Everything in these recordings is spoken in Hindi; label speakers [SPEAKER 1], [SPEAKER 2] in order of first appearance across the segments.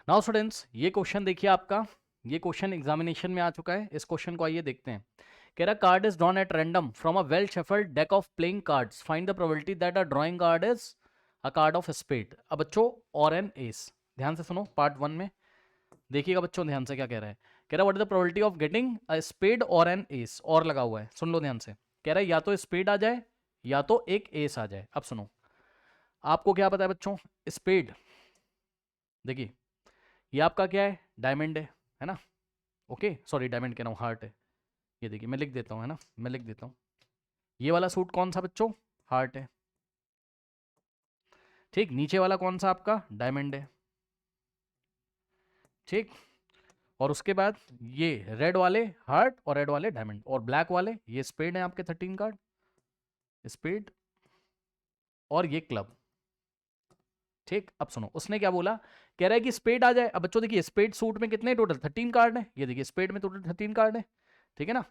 [SPEAKER 1] नाउ स्टूडेंट्स, ये क्वेश्चन देखिए आपका, ये क्वेश्चन एग्जामिनेशन में आ चुका है। इस क्वेश्चन को आइए देखते हैं। कह रहा card is drawn at random from a well shuffled deck of playing cards, find the probability that a drawing card is a card of spade. अब बच्चों, और एन एस, ध्यान से सुनो पार्ट 1 में। देखिएगा बच्चों ध्यान से क्या कह रहा है। कह रहा what is the probability of getting a spade और एन एस, और लगा हुआ है, सुन लो ध्यान से। कह रहा है या तो स्पेड आ जाए या तो एक एस आ जाए। अब सुनो, आपको क्या पता है बच्चों, स्पेड, देखिए ये आपका क्या है, डायमंड है ना। ओके सॉरी, डायमंड कह रहा हूँ, हार्ट है। ये देखिए मैं लिख देता हूँ, है ना, मैं लिख देता हूँ। ये वाला सूट कौन सा बच्चों, हार्ट है। ठीक, नीचे वाला कौन सा आपका, डायमंड है। ठीक, और उसके बाद ये रेड वाले हार्ट और रेड वाले डायमंड, और ब्लैक वाले ये स्पेड है आपके 13 कार्ड, स्पेड, और ये क्लब। ठीक, अब सुनो उसने क्या बोला, कह रहा है कि स्पेड आ जाए। अब बच्चों देखिए, स्पेड सूट में कितने टोटल 13 कार्ड है, ये देखिए स्पेड में टोटल 13 कार्ड है। ठीक है ना,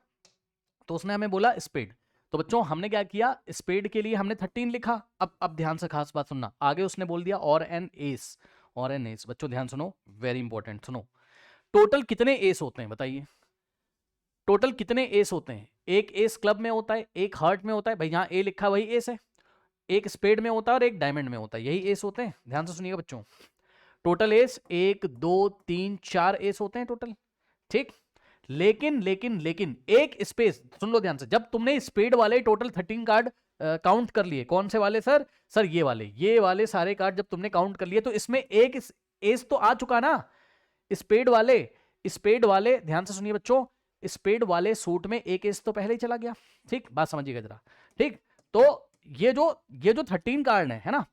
[SPEAKER 1] तो उसने हमें बोला स्पेड। तो बच्चों हमने क्या किया, स्पेड के लिए हमने 13 लिखा। अब ध्यान से खास बात सुनना, आगे उसने बोल दिया और एन एस, और एन एस। बच्चों ध्यान सुनो, वेरी इंपॉर्टेंट, सुनो। टोटल कितने एस होते हैं बताइए, टोटल कितने एस होते हैं। एक एस क्लब में होता है, एक हार्ट में होता है, भाई यहाँ ए लिखा वही एस है। एक स्पेड में होता है और एक डायमंड में होता है, यही एस होते हैं। ध्यान से सुनिएगा बच्चों, टोटल एस 1 2 3 4 एस होते हैं टोटल। ठीक, लेकिन लेकिन लेकिन एक स्पेस, सुन लो ध्यान से, जब तुमने स्पेड वाले टोटल 13 कार्ड काउंट कर लिए, कौन से वाले सर, सर ये वाले सारे कार्ड जब तुमने काउंट कर लिए, तो इसमें एक एस तो आ चुका ना। स्पेड वाले, स्पेड वाले, ध्यान से सुनिए बच्चों, स्पेड वाले सूट में एक एस तो पहले ही चला गया। ठीक, बात समझिएगा जरा। ठीक, तो ये जो 13 कार्ड है ना,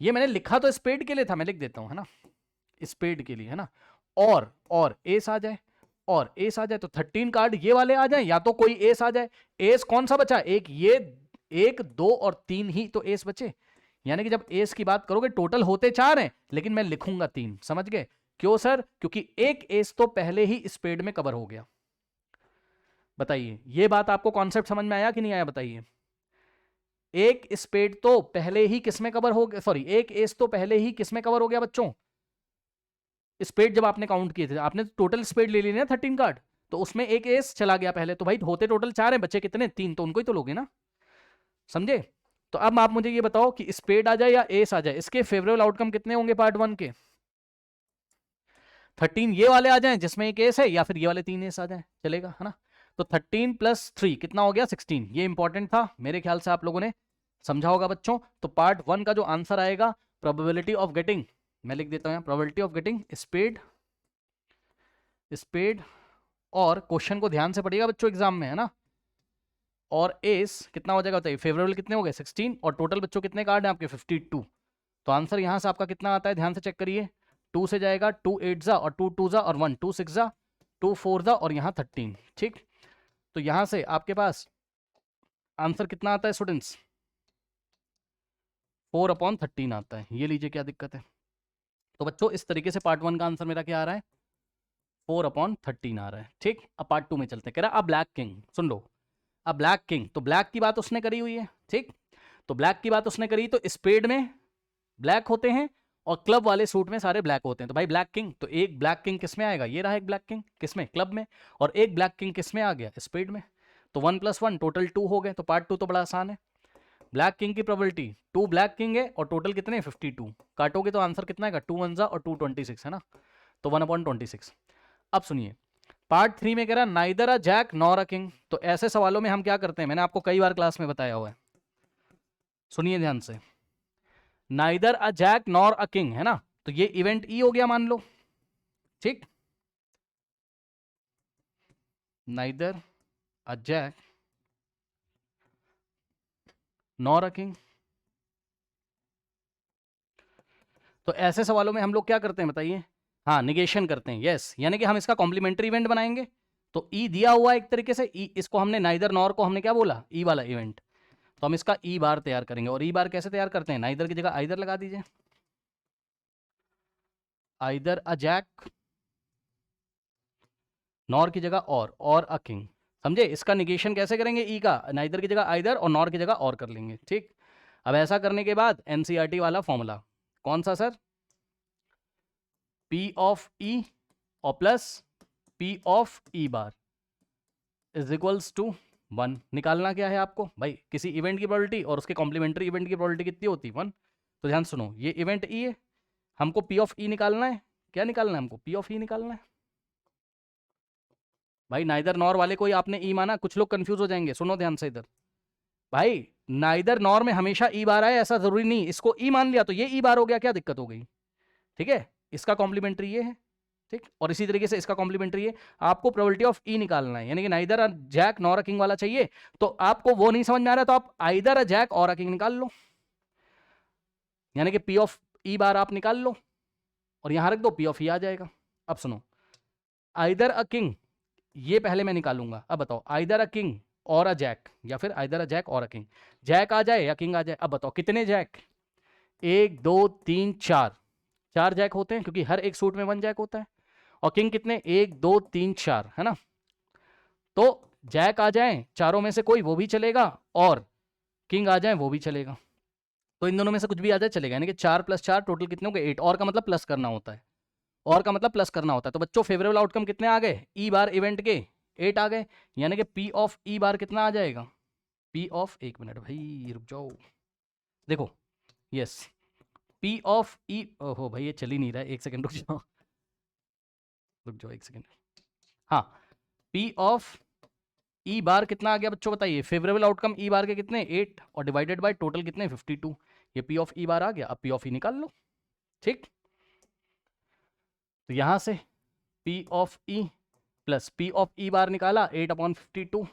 [SPEAKER 1] ये मैंने लिखा तो स्पेड के लिए था, मैं लिख देता हूं, है ना, स्पेड के लिए, है ना। और एस आ जाए, और एस आ जाए, तो 13 कार्ड ये वाले आ जाए, या तो कोई एस आ जाए। एस कौन सा बचा, एक ये, 1 2 और 3 ही तो एस बचे। यानी कि जब एस की बात करोगे टोटल होते 4 हैं, लेकिन मैं लिखूंगा 3, समझ गए क्यों सर, क्योंकि एक एस तो पहले ही स्पेड में कवर हो गया। बताइए ये बात आपको कॉन्सेप्ट समझ में आया कि नहीं आया, बताइए। एक स्पेड तो पहले ही किसमें कवर हो गया, सॉरी एक एस तो पहले ही किसमें कवर हो गया बच्चों, स्पेड जब आपने काउंट किए थे, आपने टोटल स्पेड ले ली ना 13 कार्ड, तो उसमें एक एस चला गया पहले, तो भाई होते टोटल 4 है, बचे कितने, 3, तो उनको ही तो लोगे ना, समझे। तो अब आप मुझे ये बताओ कि स्पेड आ जाए या एस आ जाए, इसके फेवरेबल आउटकम कितने होंगे पार्ट 1 के। 13 ये वाले आ जाए जिसमें एक एस है, या फिर ये वाले 3 एस आ जाए, चलेगा, है ना। तो 13 + 3 कितना हो गया, 16। ये इंपॉर्टेंट था, मेरे ख्याल से आप लोगों ने समझा होगा बच्चों। तो पार्ट 1 का जो आंसर आएगा, प्रोबेबिलिटी ऑफ गेटिंग, मैं लिख देता हूं, probability of getting spade, spade, और क्वेश्चन को ध्यान से पढ़िएगा बच्चों एग्जाम में, है ना। और एस कितना हो जाएगा बताइए, फेवरेबल कितने हो गए 16, और टोटल बच्चों कितने कार्ड हैं आपके 52। तो आंसर यहां से आपका कितना आता है, ध्यान से चेक करिए। 2 से जाएगा, 2 8 जा, और 2 2 जा, और 1 2 6 जा, 2 4 जा, और यहाँ 13। ठीक, तो यहां से आपके पास आंसर कितना आता है स्टूडेंट्स, 4/13 आता है। ये लीजिए क्या दिक्कत है। तो बच्चों इस तरीके से पार्ट 1 का आंसर मेरा क्या आ रहा है, 4/13 आ रहा है। ठीक, अब पार्ट 2 में चलते हैं। कह रहा अब ब्लैक किंग, सुन लो, अब ब्लैक किंग, तो ब्लैक की बात उसने करी हुई है। ठीक, तो ब्लैक की बात उसने करी, तो स्पेड में ब्लैक होते हैं और क्लब वाले सूट में सारे ब्लैक होते हैं। तो भाई ब्लैक किंग, तो एक ब्लैक किंग किस में आएगा, ये रहा एक ब्लैक किंग किसमें, क्लब में, और एक ब्लैक किंग किस में आ गया, स्पेड में। तो 1 + 1 टोटल 2 हो गए। तो पार्ट 2 तो बड़ा आसान है। ब्लैक किंग की प्रोबेबिलिटी 2 ब्लैक किंग है, और टोटल कितने 52, काटोगे तो आंसर कितना आएगा, 2 1 और 2 26, है ना। तो 1/26। अब सुनिए पार्ट 3 में कह रहा neither a jack nor a king. तो ऐसे सवालों में हम क्या करते हैं, मैंने आपको कई बार क्लास में बताया हुआ है, सुनिए ध्यान से। Neither a jack nor a king, है ना, तो ये इवेंट ई हो गया मान लो। ठीक, neither a jack nor a king. तो ऐसे सवालों में हम लोग क्या करते हैं बताइए, हाँ निगेशन करते हैं, यस, यानी कि हम इसका कॉम्प्लीमेंट्री इवेंट बनाएंगे। तो ई दिया हुआ है एक तरीके से, ई इसको हमने नाइदर नॉर को हमने क्या बोला, ई वाला इवेंट, तो हम इसका ई बार तैयार करेंगे। और ई बार कैसे तैयार करते हैं, नाइदर की जगह आइदर लगा दीजिए, आइदर अ जैक, नॉर की जगह और अ किंग। समझे, इसका निगेशन कैसे करेंगे, ई का नाइदर की जगह आइदर और नॉर की जगह और कर लेंगे। ठीक, अब ऐसा करने के बाद एनसीईआरटी वाला फॉर्मूला, कौन सा सर, P ऑफ E और plus P of E bar is equals to 1। निकालना क्या है आपको भाई, किसी इवेंट की प्रोबेबिलिटी और उसके कॉम्प्लीमेंट्री इवेंट की प्रोबेबिलिटी कितनी होती है 1। तो ध्यान सुनो, ये इवेंट E है, हमको P ऑफ E निकालना है। क्या निकालना है हमको? P ऑफ E निकालना है भाई। नाइदर नॉर वाले को ही आपने E माना, कुछ लोग कंफ्यूज हो जाएंगे, सुनो ध्यान से इधर भाई। नाइदर नॉर में हमेशा E बार आए ऐसा जरूरी नहीं, इसको E मान लिया तो ये E बार हो गया, क्या दिक्कत हो गई? ठीक है, इसका कॉम्प्लीमेंट्री ये है, ठीक। और इसी तरीके से इसका कॉम्प्लीमेंट्री है। आपको प्रोबेबिलिटी ऑफ ई निकालना है, यानी कि neither a jack nor a king वाला चाहिए। तो आपको वो नहीं समझ में आ रहा तो आप आइदर अ जैक और अ किंग निकाल लो, यानी कि पी ऑफ ई बार आप निकाल लो और यहां रख दो, पी ऑफ ई आ जाएगा। अब सुनो, आइदर अ किंग ये पहले मैं निकालूंगा। अब बताओ, आइदर अ किंग और अ जैक, या फिर आइदर अ जैक और अ किंग, जैक आ जाए या किंग आ जाए। अब बताओ कितने जैक? 1 2 3 4, 4 जैक होते हैं क्योंकि हर एक सूट में 1 जैक होता है। और किंग कितने? 1 2 3 4, है ना। तो जैक आ जाए चारों में से कोई वो भी चलेगा, और किंग आ जाए वो भी चलेगा। तो इन दोनों में से कुछ भी आ जाए चलेगा, यानी कि 4 + 4 टोटल कितने हो गए? 8। और का मतलब प्लस करना होता है, और का मतलब प्लस करना होता है। तो बच्चों फेवरेबल आउटकम कितने आ गए? ई बार इवेंट के 8 आ गए, यानी कि पी ऑफ ई बार कितना आ जाएगा? पी ऑफ, एक मिनट भाई रुक जाओ, देखो, यस, पी ऑफ ई, ओहो भाई ये चल ही नहीं रहा है, एक सेकंड रुक जाओ, रुक जाओ एक सेकंड। हाँ, पी ऑफ ई बार कितना आ गया बच्चों बताइए? फेवरेबल आउटकम ई बार के कितने? 8, और डिवाइडेड बाय टोटल कितने? 52। ये पी ऑफ ई बार आ गया, अब पी ऑफ ई निकाल लो, ठीक। तो यहां से P of E plus P of E bar निकाला, 8/52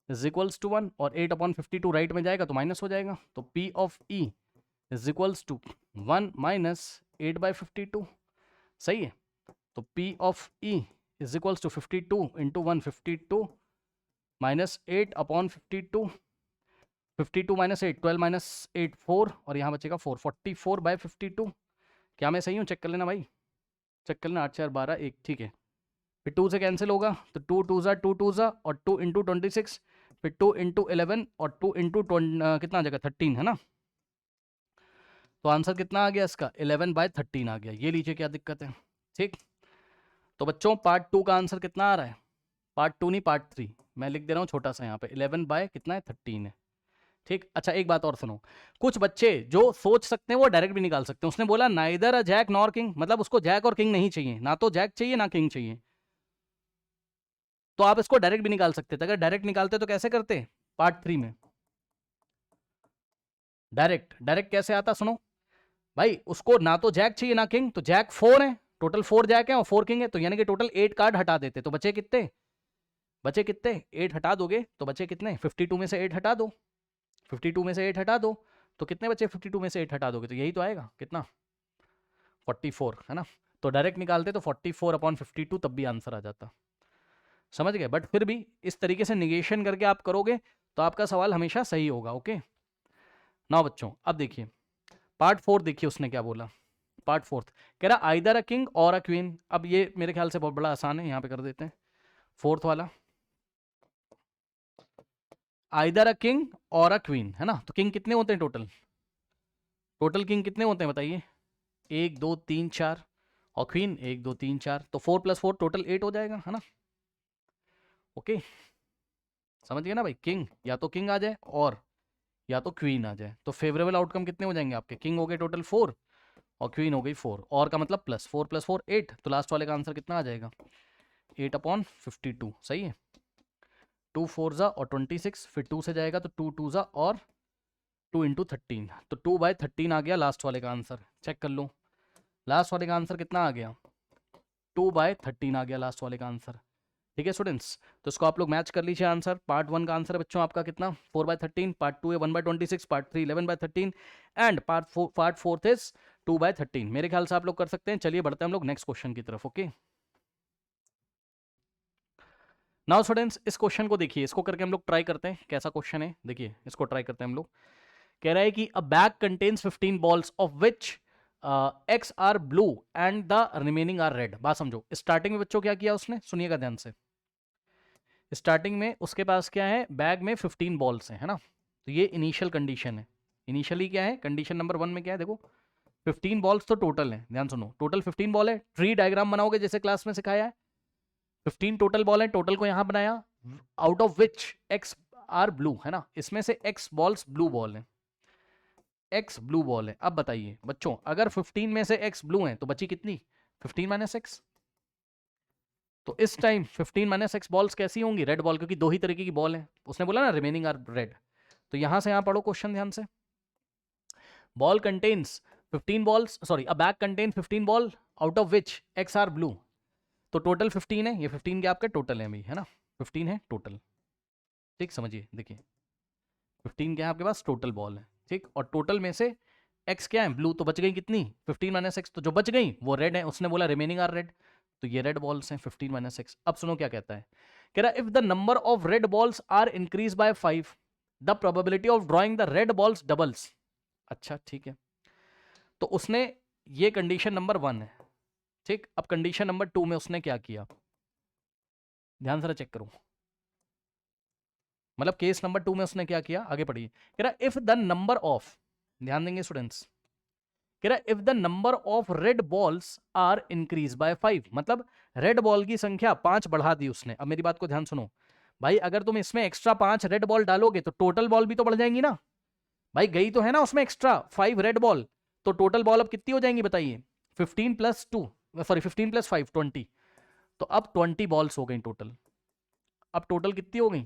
[SPEAKER 1] इज इक्वल्स टू 1, और 8/52 राइट में जाएगा तो माइनस हो जाएगा, तो P of E is equals to 1 minus 8/52, सही है। तो P of E is equals to 52 into 1, 52 minus 8/52, 52 minus 8, 12 minus 8 4, और यहाँ बचेगा 4, 44/52। क्या मैं सही हूँ? चेक कर लेना भाई, चेक कर लेना। 8 4 12 1, ठीक है। फिर 2 से कैंसिल होगा, तो 2 2 ज़ा 2 2 ज़ा, और 2 इंटू 26, फिर 2 इंटू 11, और 2 इंटू कितना आ जाएगा? 13, है ना। तो आंसर कितना आ गया इसका? 11/13 आ गया। ये लीजिए, क्या दिक्कत है, ठीक। तो बच्चों पार्ट 2 का आंसर कितना आ रहा है? पार्ट 2 नहीं, पार्ट 3 मैं लिख दे रहा हूँ छोटा सा यहाँ पे, 11 कितना है? 13 है, ठीक। अच्छा एक बात और सुनो, कुछ बच्चे जो सोच सकते हैं वो डायरेक्ट भी निकाल सकते हैं। उसने बोला neither a jack nor king, मतलब उसको जैक और किंग नहीं चाहिए, ना तो जैक चाहिए ना किंग चाहिए। तो आप इसको डायरेक्ट भी निकाल सकते थे। अगर डायरेक्ट निकालते तो कैसे करते? पार्ट 3 में डायरेक्ट, डायरेक्ट कैसे आता सुनो भाई। उसको ना तो जैक चाहिए ना किंग, तो जैक 4 है, टोटल 4 जैक है और 4 किंग है, तो यानी कि टोटल 8 कार्ड हटा देते, तो बचे कितने? बचे कितने? 8 हटा दोगे तो बचे कितने? 52 में से 8 हटा दो, 52 में से 8 हटा दो, तो कितने बचे? 52 में से 8 हटा दोगे तो यही तो आएगा, कितना? 44, है ना। तो डायरेक्ट निकालते तो 44/52, तब भी आंसर आ जाता, समझ गए। बट फिर भी इस तरीके से निगेशन करके आप करोगे तो आपका सवाल हमेशा सही होगा, ओके। ना बच्चों अब देखिए पार्ट 4, देखिए उसने क्या बोला। पार्ट 4 कह रहा आइदर अ किंग और अ क्वीन। अब ये मेरे ख्याल से बहुत बड़ा आसान है, यहाँ पे कर देते हैं 4th वाला, आइदर अ किंग और अ क्वीन, है ना। तो किंग कितने होते हैं टोटल? टोटल किंग कितने होते हैं बताइए? 1 2 3 4, और क्वीन 1 2 3 4, तो 4 + 4 टोटल 8 हो जाएगा, है ना। ओके, समझ गए ना भाई। किंग या तो किंग आ जाए और या तो क्वीन आ जाए, तो फेवरेबल आउटकम कितने हो जाएंगे आपके? किंग हो गए टोटल 4, और क्वीन हो गई 4, और का मतलब प्लस 4 + 4 8, तो लास्ट वाले का आंसर कितना आ जाएगा? 8/52, सही है। 2 4 ज़ा और 26, फिर 2 से जाएगा तो 2 2 ज़ा और 2 इंटू 13, तो 2/13 आ गया लास्ट वाले का आंसर। चेक कर लो लास्ट वाले का आंसर कितना आ गया? 2/13 आ गया लास्ट वाले का आंसर, ठीक है स्टूडेंट्स। तो इसको आप लोग मैच कर लीजिए आंसर। पार्ट 1 का आंसर है बच्चों आपका कितना? 4/13, पार्ट 2 है 1/26, पार्ट 3 11/13, एंड पार्ट 4 इज 2/13। मेरे ख्याल से आप लोग कर सकते हैं। चलिए बढ़ते हैं हम लोग नेक्स्ट क्वेश्चन की तरफ, ओके। नाउ स्टूडेंट्स इस क्वेश्चन को देखिए, इसको करके हम लोग ट्राई करते हैं कैसा क्वेश्चन है। देखिए इसको ट्राई करते हैं हम लोग। कह रहा है कि a bag contains 15 balls of which x are blue and the remaining are red. बात समझो, स्टार्टिंग में बच्चों क्या किया उसने, सुनिएगा ध्यान से। स्टार्टिंग में उसके पास क्या है? बैग में 15 बॉल्स हैं, है ना। तो ये इनिशियल कंडीशन है। इनिशियली क्या है? कंडीशन नंबर 1 में क्या है देखो, 15 बॉल्स तो टोटल है, ध्यान सुनो, टोटल 15 बॉल है। ट्री डायग्राम बनाओगे जैसे क्लास में सिखाया है, 15 टोटल बॉल है, टोटल को यहां बनाया, out of which x are blue, है ना, इसमें से एक्स बॉल्स ब्लू बॉल है, एक्स ब्लू बॉल है। अब बताइए बच्चों, अगर 15 में से एक्स ब्लू है तो बची कितनी, 15 माइनस एक्स। तो इस टाइम 15 माइनस एक्स बॉल्स कैसी होंगी, रेड बॉल, क्योंकि दो ही तरीके की बॉल है, उसने बोला ना रिमेनिंग आर रेड। तो यहां से यहां पढ़ो क्वेश्चन ध्यान से, ball contains 15 balls, sorry, a bag contain 15 ball out of which x are blue. तो टोटल 15 है, ये 15 के आपके टोटल है, है ना, 15 है टोटल। ठीक, समझिए, देखिए 15 क्या है आपके पास टोटल बॉल है, ठीक, और टोटल में से एक्स क्या है, ब्लू, तो बच गई कितनी, 15 माइनस एक्स, तो जो बच गई वो रेड है, उसने बोला रिमेनिंग आर रेड, तो ये रेड बॉल्स हैं 15 माइनस एक्स। अब सुनो क्या कहता है, कह रहा if the number of red balls are increase by 5 the probability of drawing the red balls doubles. अच्छा ठीक है, तो उसने, ये कंडीशन नंबर 1 है, ठीक। अब कंडीशन नंबर 2 में उसने क्या किया, ध्यान से चेक करो, मतलब केस नंबर 2 में उसने क्या किया, आगे पढ़िए, कह रहा इफ द नंबर ऑफ, ध्यान देंगे स्टूडेंट्स, कह रहा if the number of red balls are increase by 5, मतलब रेड बॉल की संख्या 5 बढ़ा दी उसने। अब मेरी बात को ध्यान सुनो भाई, अगर तुम इसमें एक्स्ट्रा 5 रेड बॉल डालोगे तो टोटल बॉल भी तो बढ़ जाएंगी ना भाई, गई तो है ना उसमें एक्स्ट्रा 5 रेड बॉल, तो टोटल बॉल अब कितनी हो जाएंगी बताइए, 15 प्लस 2, सॉरी 15 प्लस 5 20, तो अब 20 बॉल्स हो गई टोटल। अब टोटल कितनी हो गई,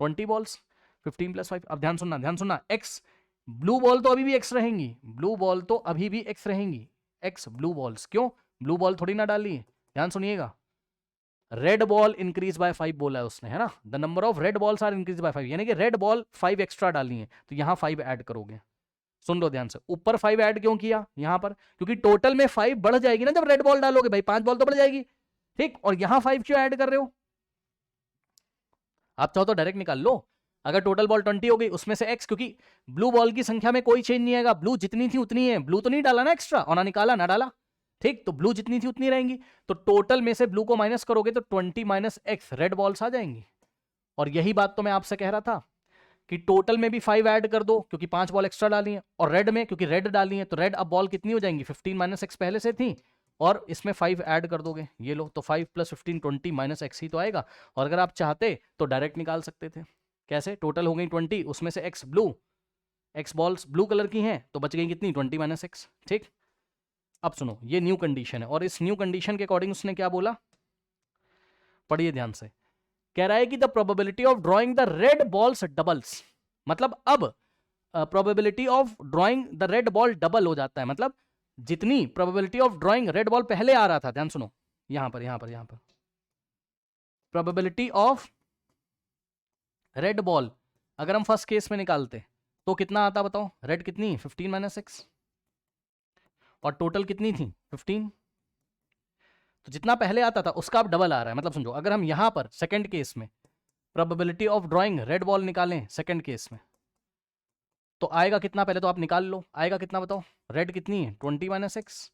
[SPEAKER 1] 20 बॉल्स, 15 प्लस 5। अब ध्यान सुनना, ध्यान सुनना, एक्स ब्लू बॉल तो अभी भी एक्स रहेंगी, ब्लू बॉल तो अभी भी एक्स रहेंगी, एक्स ब्लू बॉल्स, क्यों, ब्लू बॉल थोड़ी ना डाली है, ध्यान सुनिएगा, रेड बॉल इंक्रीज बाय 5 बोला है उसने, है ना, the number of red balls are increase by 5, यानी कि रेड बॉल 5 एक्स्ट्रा डाली है, तो यहां 5 ऐड करोगे। सुन लो ध्यान से, ऊपर 5 ऐड क्यों किया यहां पर, क्योंकि टोटल में 5 बढ़ जाएगी ना जब रेड बॉल डालोगे भाई, 5 बॉल तो बढ़ जाएगी, ठीक, और यहां 5 क्यों ऐड कर रहे हो, आप चाहो तो डायरेक्ट निकाल लो, अगर टोटल बॉल 20 हो गई उसमें से एक्स, क्योंकि ब्लू बॉल की संख्या में कोई चेंज नहीं आएगा, ब्लू जितनी थी उतनी है, ब्लू तो नहीं डाला ना एक्स्ट्रा, और ना निकाला ना डाला, ठीक, तो ब्लू जितनी थी उतनी रहेंगी, तो टोटल में से ब्लू को माइनस करोगे तो 20 माइनस एक्स रेड बॉल्स आ जाएंगी। और यही बात तो मैं आपसे कह रहा था कि टोटल में भी 5 ऐड कर दो क्योंकि 5 बॉल एक्स्ट्रा डाली है, और रेड में क्योंकि रेड डाली है तो रेड अब बॉल कितनी हो जाएंगी, 15 माइनस एक्स पहले से थी, और इसमें 5 ऐड कर दोगे, ये लो, तो 5 प्लस 15 20 माइनस एक्स ही तो आएगा। और अगर आप चाहते तो डायरेक्ट निकाल सकते थे, कैसे, टोटल हो गई 20, उसमें से x blue, x balls blue colour की हैं तो बच गई कितनी 20 माइनस एक्स, ठीक। अब सुनो, ये न्यू कंडीशन है, और इस न्यू कंडीशन के अकॉर्डिंग उसने क्या बोला, पढ़िए ध्यान से, कह रहा है कि the probability of drawing the red balls doubles, मतलब अब probability of drawing the red ball double हो जाता है, मतलब जितनी probability of drawing red ball पहले आ रहा था, ध्यान सुनो, यहां पर प्रोबेबिलिटी ऑफ रेड बॉल अगर हम फर्स्ट केस में निकालते तो कितना आता बताओ, रेड कितनी 15 माइनस एक्स, और टोटल कितनी थी 15, तो जितना पहले आता था उसका अब डबल आ रहा है। मतलब समझो, अगर हम यहां पर सेकंड केस में probability of drawing red ball निकालें सेकंड केस में, तो आएगा कितना, पहले तो आप निकाल लो, आएगा कितना बताओ, रेड कितनी है 20 माइनस एक्स,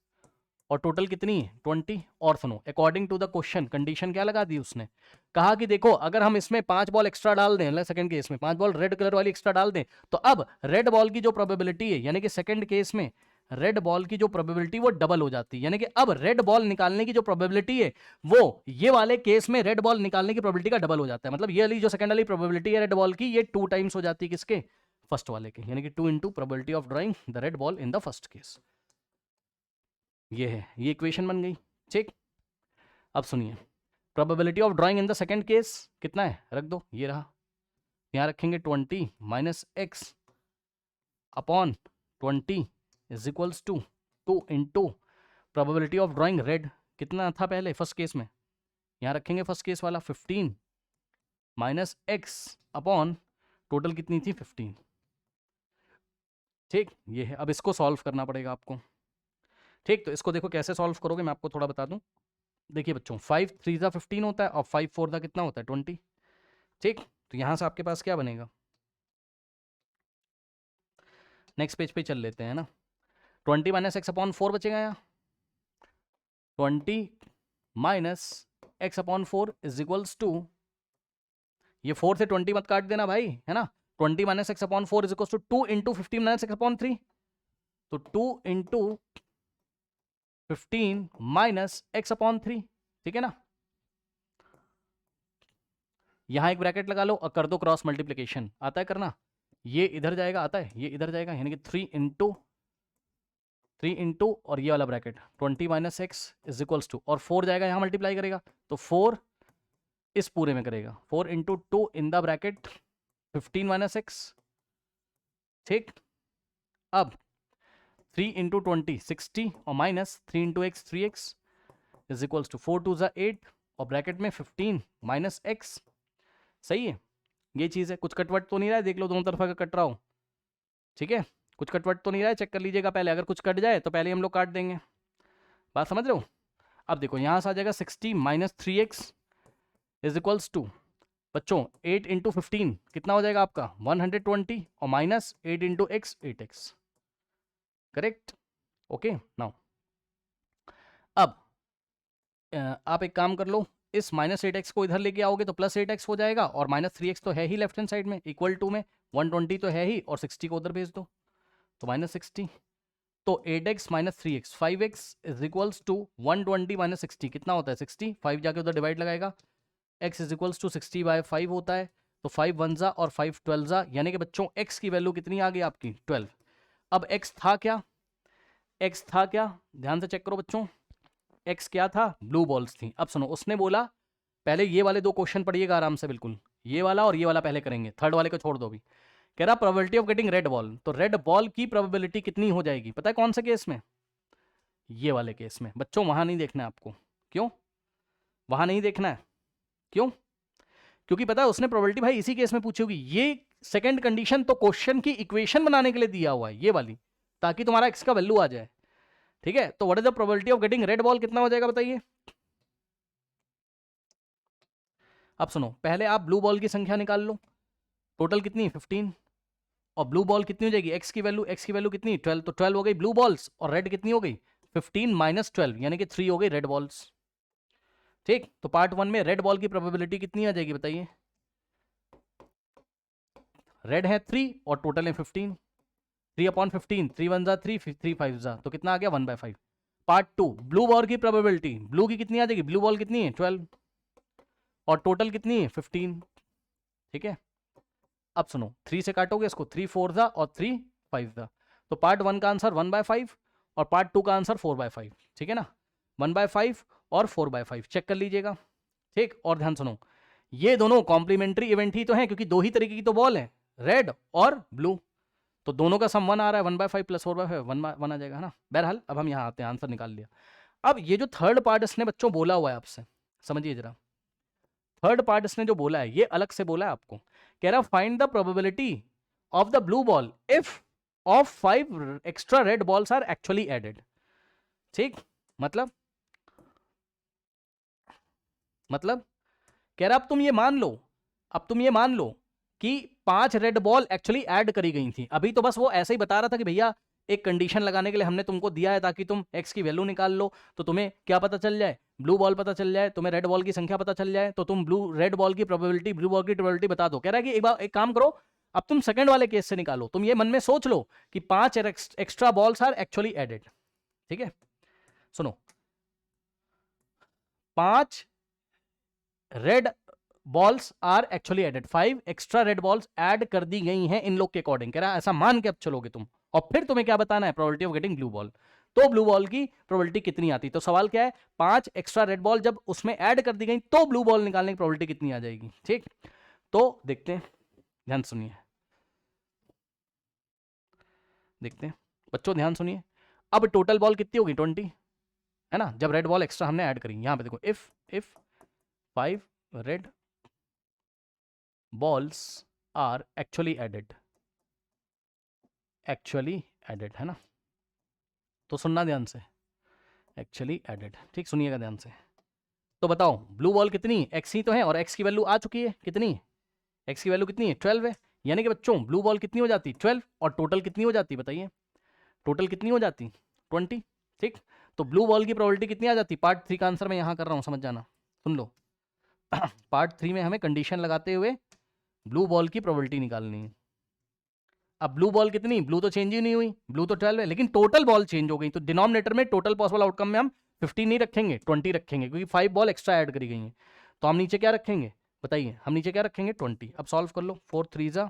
[SPEAKER 1] और टोटल कितनी है 20। और सुनो, according to the question condition क्या लगा दी उसने, कहा कि देखो अगर हम इसमें 5 बॉल एक्स्ट्रा डाल दें, सेकंड केस में 5 बॉल रेड कलर वाली एक्स्ट्रा डाल दें, तो अब रेड बॉल की जो प्रोबेबिलिटी है, यानी कि सेकंड केस में रेड बॉल की जो प्रोबेबिलिटी वो डबल हो जाती है, यानी कि अब रेड बॉल निकालने की जो प्रोबेबिलिटी है वो ये वाले केस में रेड बॉल निकालने की प्रोबेबिलिटी का डबल हो जाता है। मतलब ये वाली जो सेकंड वाली प्रोबेबिलिटी है रेड बॉल की, ये 2 टाइम्स हो जाती है किसके, फर्स्ट वाले के, यानी कि 2 into probability of drawing the red ball in the first case. ये है, ये इक्वेशन बन गई, ठीक। अब सुनिए, probability of drawing in the second case कितना है, रख दो, ये रहा, यहाँ रखेंगे 20 minus x upon 20 is equals to 2 into probability of drawing red कितना था पहले फर्स्ट केस में, यहाँ रखेंगे फर्स्ट केस वाला 15 माइनस एक्स अपॉन टोटल कितनी थी 15, ठीक। ये है, अब इसको सॉल्व करना पड़ेगा आपको, ठीक। तो इसको देखो कैसे सॉल्व करोगे, मैं आपको थोड़ा बता दूं। देखिए बच्चों, 5 3 ज़ा 15 होता है और 5 4 ज़ा कितना होता है 20, ठीक। तो यहां से आपके पास क्या बनेगा, नेक्स्ट पेज पे चल लेते हैं ना, 20 माइनस एक्स अपॉन 4 बचेगा यहाँ, 20 minus x upon 4 is equals to, ये 4 से 20 मत काट देना भाई, है ना, 20 minus x upon 4 is equals to 2 into 15 minus x upon 3, तो 2 इंटू 15 माइनस x/3, ठीक है ना। यहां एक ब्रैकेट लगा लो और कर दो क्रॉस मल्टीप्लीकेशन। आता है करना? ये इधर जाएगा, आता है, ये इधर जाएगा, यानी कि 3 इंटू और ये वाला bracket 20 minus x is equals to, और 4 जाएगा यहाँ मल्टीप्लाई करेगा तो 4 इस पूरे में करेगा, 4 into 2 in the bracket 15 minus x, ठीक। अब 3 इंटू 20 60 और minus 3 into x 3x is equals to 4 2 ज़ा 8 और ब्रैकेट में 15 माइनस एक्स। सही है, ये चीज़ है। कुछ कटवट तो नहीं रहा है, देख लो दोनों तरफ अगर कट रहा हो, ठीक है, कुछ कटवट तो नहीं रहा है, चेक कर लीजिएगा पहले। अगर कुछ कट जाए तो पहले हम लोग काट देंगे, बात समझ रहे हो। अब देखो यहाँ से आ जाएगा 60 minus 3x is equals to बच्चों 8 इंटू 15 कितना हो जाएगा आपका 120 और minus 8 into x 8x, correct. Okay now अब आप एक काम कर लो, इस माइनस 8x को इधर लेके आओगे तो प्लस 8x हो जाएगा, और माइनस 3x तो है ही लेफ्ट हैंड साइड में, इक्वल टू में 120 तो है ही, और 60 को उधर भेज दो तो माइनस 60। तो 8x minus 3x 5x is equals to 120 minus 60 कितना होता है 60, 5 जाके उधर डिवाइड लगाएगा, x इज इक्वल्स टू 60/5 होता है। तो 5 1 जा और 5 12 जा, यानी कि बच्चों x की वैल्यू कितनी आ गई आपकी 12। अब x था क्या, x था क्या, ध्यान से चेक करो बच्चों, x क्या था, ब्लू बॉल्स थी। अब सुनो, उसने बोला पहले ये वाले दो क्वेश्चन पढ़िएगा आराम से, बिल्कुल ये वाला और ये वाला पहले करेंगे, थर्ड वाले को छोड़ दो अभी। कह रहा probability of getting red ball, तो रेड बॉल की प्रोबेबिलिटी कितनी हो जाएगी, पता है कौन से केस में, ये वाले केस में। बच्चों वहां नहीं देखना है आपको, क्यों वहां नहीं देखना है, क्यों, क्योंकि पता है उसने प्रोबेबिलिटी भाई इसी केस में पूछी होगी। ये सेकंड कंडीशन तो क्वेश्चन की इक्वेशन बनाने के लिए दिया हुआ है, ये वाली, ताकि तुम्हारा एक्स का वैल्यू आ जाए, ठीक है। तो what is the probability of getting red ball, कितना हो जाएगा बताइए। अब सुनो, पहले आप ब्लू बॉल की संख्या निकाल लो, टोटल कितनी 15, और ब्लू बॉल कितनी हो जाएगी, एक्स की वैल्यू कितनी 12, तो 12 हो गई ब्लू बॉल्स, और रेड कितनी हो गई 15 माइनस 12 यानी कि 3 हो गई रेड बॉल्स, ठीक। तो पार्ट 1 में रेड बॉल की प्रोबेबिलिटी कितनी आ जाएगी बताइए, रेड है 3 और टोटल है 15, 3/15, 3 1 जा 3 3 5 जा, तो कितना आ गया 1/5। पार्ट 2 ब्लू बॉल की प्रोबेबिलिटी, ब्लू की कितनी आ जाएगी, ब्लू बॉल कितनी है 12 और टोटल कितनी है 15, ठीक है। अब सुनो, 3 से काटोगे इसको, 3 4 जा और 3 5 जा, तो पार्ट 1 का आंसर 1/5 और पार्ट 2 का आंसर 4/5, ठीक है ना, 1/5 और 4/5 चेक कर लीजिएगा, ठीक। और ध्यान सुनो, ये दोनों कॉम्प्लीमेंट्री इवेंट ही तो हैं, क्योंकि दो ही तरीके की तो बॉल है, रेड और ब्लू, तो दोनों का सम 1 आ रहा है, 1/5 प्लस 4/5 1 आ जाएगा, है ना। बहरहाल अब हम यहाँ आते हैं, आंसर निकाल लिया। अब ये जो थर्ड पार्ट इसने बच्चों बोला हुआ है आपसे, समझिए जरा, थर्ड पार्ट इसने जो बोला है ये अलग से बोला है आपको। कह रहा find the probability of the blue ball if of 5 extra red balls are actually added, ठीक। मतलब कह रहा अब तुम ये मान लो, कि 5 रेड बॉल एक्चुअली ऐड करी गई थी। अभी तो बस वो ऐसे ही बता रहा था कि भैया एक कंडीशन लगाने के लिए हमने तुमको दिया है ताकि तुम एक्स की वैल्यू निकाल लो, तो तुम्हें क्या पता चल जाए, ब्लू बॉल पता चल जाए, तुम्हें रेड बॉल की संख्या पता चल जाए, तो तुम रेड बॉल की प्रोबेबिलिटी ब्लू बॉल की प्रोबेबिलिटी बता दो। कह रहा है कि एक काम करो, अब तुम सेकंड वाले केस से निकालो, तुम ये मन में सोच लो कि 5 extra balls are actually added, ठीक है। सुनो, 5 red balls are actually added, 5 extra red balls add कर दी गई हैं इन लोग के अकॉर्डिंग। कह रहा है ऐसा मान के अब चलोगे तुम, और फिर तुम्हें क्या बताना है, probability of getting blue ball, तो ब्लू बॉल की प्रोबेबिलिटी कितनी आती। तो सवाल क्या है, 5 एक्स्ट्रा रेड बॉल जब उसमें ऐड कर दी गई तो ब्लू बॉल निकालने की प्रोबेबिलिटी कितनी आ जाएगी, ठीक। तो देखते हैं, ध्यान सुनिए, देखते हैं बच्चों, ध्यान सुनिए। अब टोटल बॉल कितनी होगी 20, है ना, जब रेड बॉल एक्स्ट्रा हमने ऐड करी। यहां पे देखो, if 5 red balls are actually added, है ना, तो सुनना ध्यान से, एक्चुअली एडेड, ठीक, सुनिएगा ध्यान से। तो बताओ ब्लू बॉल कितनी, एक्स ही तो है, और एक्स की वैल्यू आ चुकी है, कितनी, एक्स की वैल्यू कितनी है 12 है, यानी कि बच्चों ब्लू बॉल कितनी हो जाती 12, और टोटल कितनी हो जाती बताइए, टोटल कितनी हो जाती 20, ठीक। तो ब्लू बॉल की प्रोबेबिलिटी कितनी आ जाती, पार्ट 3 का आंसर मैं यहां कर रहा हूं, समझ जाना, सुन लो। पार्ट 3 में हमें कंडीशन लगाते हुए ब्लू बॉल की प्रोबेबिलिटी निकालनी है, अब ब्लू बॉल कितनी, ब्लू तो चेंज ही नहीं हुई, ब्लू तो 12 है, लेकिन टोटल बॉल चेंज हो गई। तो डिनोमिनेटर में टोटल पॉसिबल आउटकम में हम 15 नहीं रखेंगे, 20 रखेंगे, क्योंकि 5 बॉल एक्स्ट्रा ऐड करी गई हैं। तो हम नीचे क्या रखेंगे बताइए, हम नीचे क्या रखेंगे 20। अब सॉल्व कर लो, 4 3 जा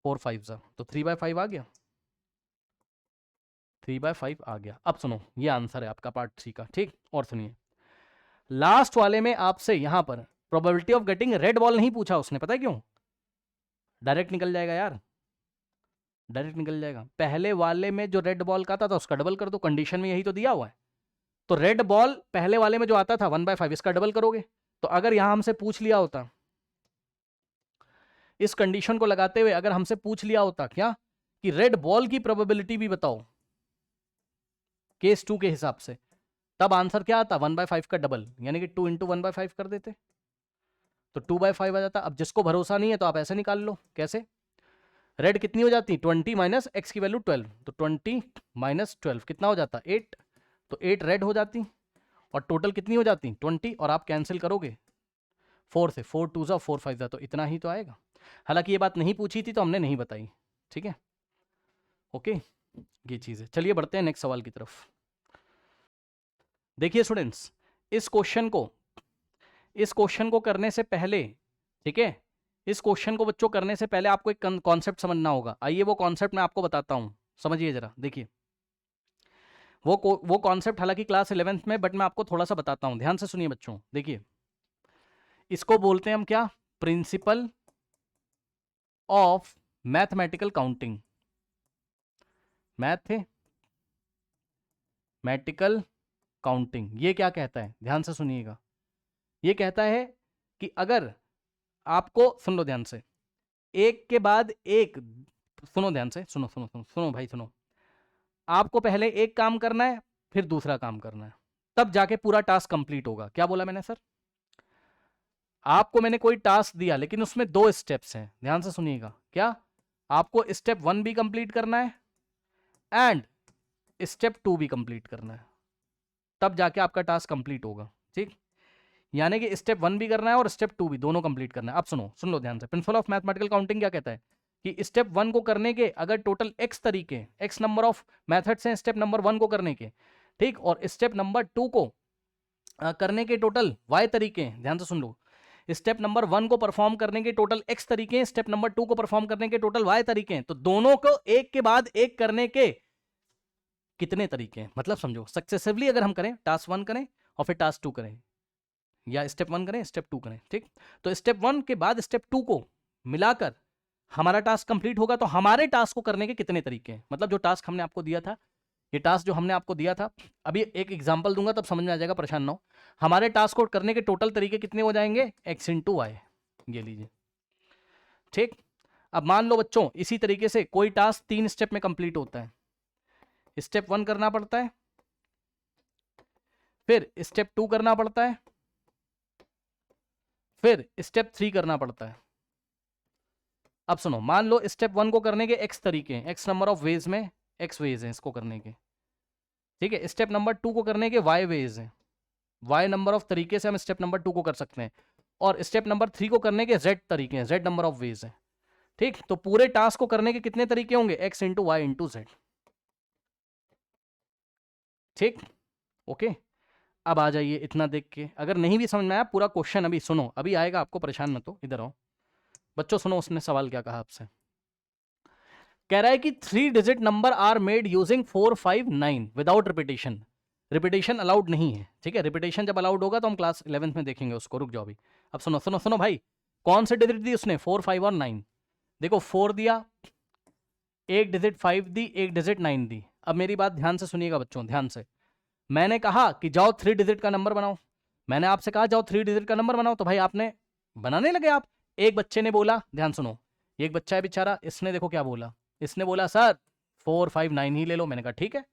[SPEAKER 1] 4 5 जा, तो 3/5 आ गया, 3/5 आ गया। अब सुनो, ये आंसर है आपका पार्ट 3 का, ठीक। और सुनिए लास्ट वाले में आपसे यहां पर probability of getting red ball नहीं पूछा उसने, पता है क्यों? डायरेक्ट निकल जाएगा यार, डायरेक्ट निकल जाएगा। पहले वाले में जो रेड बॉल का था उसका डबल कर दो, कंडीशन में यही तो दिया हुआ है। तो रेड बॉल पहले वाले में जो आता था 1/5, इसका डबल करोगे। तो अगर यहां हमसे पूछ लिया होता, इस कंडीशन को लगाते हुए अगर हमसे पूछ लिया होता क्या कि रेड बॉल की प्रोबेबिलिटी भी बताओ केस 2 के हिसाब से, तब आंसर क्या आता 1/5 का डबल, यानी कि 2 × 1/5 कर देते, तो 2/5 आ जाता। अब जिसको भरोसा नहीं है तो आप ऐसे निकाल लो, कैसे? रेड कितनी हो जाती 20 माइनस एक्स की वैल्यू 12, तो 20 माइनस 12 कितना हो जाता 8, तो 8 रेड हो जाती, और टोटल कितनी हो जाती 20, और आप कैंसिल करोगे 4 से, 4 2 जा 4 5 जा, तो इतना ही तो आएगा। हालांकि ये बात नहीं पूछी थी तो हमने नहीं बताई, ठीक है, ओके। ये चीज़ है, चलिए बढ़ते हैं नेक्स्ट सवाल की तरफ। देखिए स्टूडेंट्स, इस क्वेश्चन को करने से पहले, ठीक है, इस क्वेश्चन को बच्चों करने से पहले आपको एक कॉन्सेप्ट समझना होगा। आइए वो कॉन्सेप्ट मैं आपको बताता हूं, समझिए जरा। देखिए वो कॉन्सेप्ट हालांकि क्लास 11th में, बट मैं आपको थोड़ा सा बताता हूं, ध्यान से सुनिए बच्चों। देखिए इसको बोलते हैं हम क्या, principle of mathematical counting, mathematical counting. ये क्या कहता है, ध्यान से सुनिएगा। ये कहता है कि अगर आपको, सुन लो ध्यान से, एक के बाद एक, सुनो ध्यान से, सुनो सुनो सुनो सुनो भाई सुनो, आपको पहले एक काम करना है फिर दूसरा काम करना है, तब जाके पूरा टास्क कंप्लीट होगा। क्या बोला मैंने सर? आपको मैंने कोई टास्क दिया लेकिन उसमें 2 स्टेप्स हैं, ध्यान से सुनिएगा। क्या? आपको स्टेप 1 भी कंप्लीट करना है एंड स्टेप 2 भी कंप्लीट करना है, तब जाके आपका टास्क कंप्लीट होगा, ठीक। यानी कि स्टेप 1 भी करना है और स्टेप 2 भी, दोनों कंप्लीट करना है। अब सुन लो ध्यान से, प्रिंसिपल ऑफ मैथमेटिकल काउंटिंग क्या कहता है कि स्टेप 1 को करने के अगर टोटल x तरीके, x नंबर ऑफ मेथड्स हैं स्टेप नंबर 1 को करने के, ठीक, और स्टेप नंबर 2 को करने के टोटल y तरीके हैं। ध्यान से सुन लो, स्टेप नंबर 1 को परफॉर्म करने के टोटल x तरीके हैं, स्टेप नंबर 2 को परफॉर्म करने के टोटल y तरीके हैं, तो दोनों को एक के बाद एक करने के कितने तरीके हैं, मतलब समझो सक्सेसिवली अगर हम करें, टास्क 1 करें और फिर टास्क 2 करें, या स्टेप 1 करें स्टेप 2 करें, ठीक। तो स्टेप 1 के बाद स्टेप 2 को मिलाकर हमारा टास्क कंप्लीट होगा। तो हमारे टास्क को करने के कितने तरीके हैं, मतलब जो टास्क हमने आपको दिया था, ये टास्क जो हमने आपको दिया था, अभी एक एग्जांपल दूंगा तब समझ में आ जाएगा, परेशान ना हो। हमारे टास्क को करने के टोटल तरीके कितने हो जाएंगे, x × y, ये लीजिए, ठीक। अब मान लो बच्चों इसी तरीके से कोई टास्क 3 स्टेप में कंप्लीट होता है, स्टेप 1 करना पड़ता है, फिर स्टेप 2 करना पड़ता है, फिर स्टेप 3 करना पड़ता है। अब सुनो, मान लो स्टेप 1 को करने के x तरीके हैं, x नंबर ऑफ वेज में x वेज हैं इसको करने के, ठीक है। स्टेप नंबर 2 को करने के y वेज हैं, y नंबर ऑफ तरीके से हम स्टेप नंबर 2 को कर सकते हैं, और स्टेप नंबर 3 को करने के z तरीके हैं, z नंबर ऑफ वेज हैं, ठीक। तो पूरे टास्क को करने के कितने तरीके होंगे, x × y × z, ठीक, ओके। अब आ जाइए, इतना देख के अगर नहीं भी समझ में आया पूरा क्वेश्चन अभी सुनो, अभी आएगा आपको, परेशान मत हो, इधर आओ बच्चों, सुनो उसने सवाल क्या कहा आपसे। कह रहा है कि 3 digit number are made using 4 5 9 without repetition, repetition allowed नहीं है, ठीक है। रिपीटेशन जब अलाउड होगा तो हम क्लास 11th में देखेंगे उसको, रुक जाओ अभी। अब सुनो सुनो सुनो भाई, कौन से डिजिट दी उसने, 4 5 और 9, देखो 4 दिया, एक डिजिट 5 दी, एक डिजिट 9 दी। अब मेरी बात ध्यान से सुनिएगा बच्चों, ध्यान से, मैंने कहा कि जाओ 3 डिजिट का नंबर बनाओ, मैंने आपसे कहा जाओ 3 डिजिट का नंबर बनाओ, तो भाई आपने बनाने लगे आप। एक बच्चे ने बोला, ध्यान सुनो, एक बच्चा है बेचारा, इसने देखो क्या बोला, इसने बोला सर 4 5 9 ही ले लो, मैंने कहा ठीक है,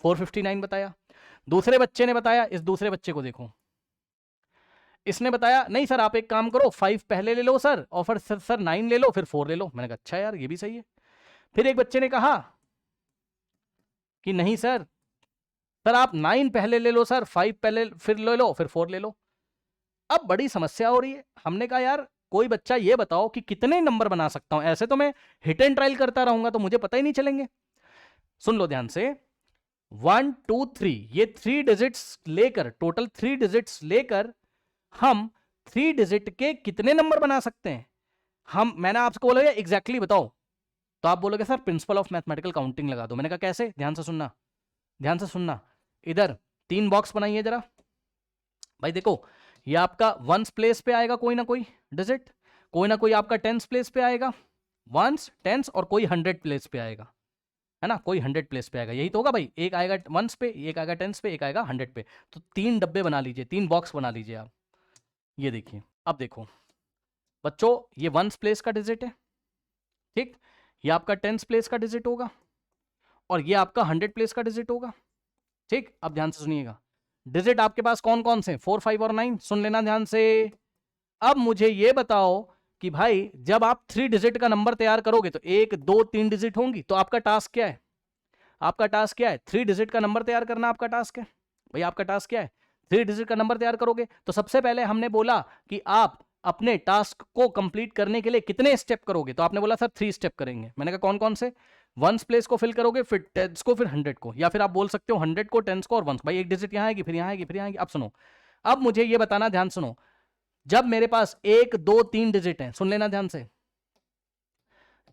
[SPEAKER 1] 459 बताया। दूसरे बच्चे ने बताया, इस दूसरे बच्चे को देखो, इसने बताया नहीं सर आप एक काम करो 5 पहले ले लो सर, और फिर सर 9 ले लो, फिर 4 ले लो, मैंने कहा अच्छा यार ये भी सही है। फिर एक बच्चे ने कहा कि नहीं सर आप 9 पहले ले लो सर, 5 पहले फिर ले लो, फिर 4 ले लो। अब बड़ी समस्या हो रही है, हमने कहा यार कोई बच्चा ये बताओ कि कितने नंबर बना सकता हूं। ऐसे तो मैं हिट एंड ट्रायल करता रहूंगा तो मुझे पता ही नहीं चलेंगे। सुन लो ध्यान से, 1 2 3 ये 3 डिजिट्स लेकर, टोटल 3 डिजिट्स लेकर हम 3 डिजिट के कितने नंबर बना सकते हैं। मैंने आपको बोला एग्जैक्टली बताओ, तो आप बोलोगे sir principle of mathematical counting लगा दो। मैंने कहा कैसे, ध्यान से सुनना, ध्यान से सुनना। इधर 3 बॉक्स बनाइए जरा भाई। देखो ये आपका वंस प्लेस पे आएगा कोई ना कोई डिजिट, कोई ना कोई आपका टेंस प्लेस पे आएगा, वंस टेंस, और कोई 100 प्लेस पे आएगा, है ना, कोई 100 प्लेस पे आएगा। यही तो होगा भाई, एक आएगा वंस पे, एक आएगा टेंस पे, एक आएगा 100 पे। तो 3 डब्बे बना लीजिए, 3 बॉक्स बना लीजिए आप। ये देखिए, अब देखो बच्चों, ये वंस प्लेस का डिजिट है, ठीक, ये आपका टेंस प्लेस का डिजिट होगा, और ये आपका 100 प्लेस का डिजिट होगा, ठीक। अब ध्यान से सुनिएगा, डिजिट आपके पास कौन कौन से, 4 5 और 9, सुन लेना ध्यान से। अब मुझे ये बताओ कि भाई जब आप 3 डिजिट का नंबर तैयार करोगे तो 1 2 3 डिजिट होंगी, तो आपका टास्क क्या है, आपका टास्क क्या है, 3 डिजिट का नंबर तैयार करना आपका टास्क है। भाई आपका टास्क क्या है, 3 डिजिट का नंबर तैयार करोगे। तो सबसे पहले हमने बोला कि आप अपने टास्क को कंप्लीट करने के लिए कितने स्टेप करोगे, तो आपने बोला सर 3 स्टेप करेंगे। मैंने कहा कौन कौन से, वंस प्लेस को फिल करोगे, फिर टेंस को, फिर 100 को, या फिर आप बोल सकते हो 100 को, टेंस को और वंस। भाई एक डिजिट यहां आएगी, फिर यहां आएगी, फिर यहां आएगी। अब सुनो, अब मुझे ये बताना, ध्यान सुनो, जब मेरे पास 1 2 3 डिजिट हैं, सुन लेना ध्यान से,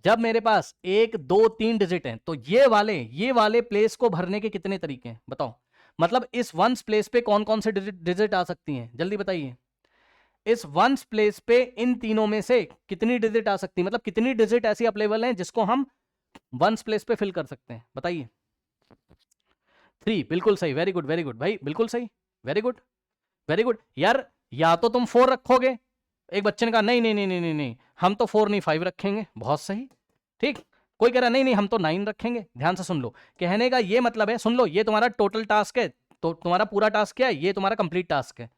[SPEAKER 1] जब मेरे पास 1 2 3 डिजिट हैं, तो ये वाले प्लेस को भरने के कितने तरीके हैं बताओ। मतलब इस वंस प्लेस पे कौन कौन से डिजिट आ सकती हैं, जल्दी बताइए। इस वंस प्लेस पे इन तीनों में से कितनी डिजिट आ सकती है, मतलब कितनी डिजिट ऐसी अवेलेबल हैं जिसको हम वंस प्लेस पे फिल कर सकते हैं, बताइए। 3, बिल्कुल सही, वेरी गुड, वेरी गुड भाई, बिल्कुल सही, वेरी गुड, वेरी गुड। यार या तो तुम 4 रखोगे, एक बच्चे ने कहा नहीं नहीं नहीं नहीं नहीं नहीं, हम तो 4 नहीं 5 रखेंगे, बहुत सही, ठीक। कोई कह रहा नहीं नहीं हम तो 9 रखेंगे। ध्यान से सुन लो, कहने का ये मतलब है, सुन लो, ये तुम्हारा टोटल टास्क है, तो तुम्हारा पूरा टास्क क्या है, ये तुम्हारा कंप्लीट टास्क है,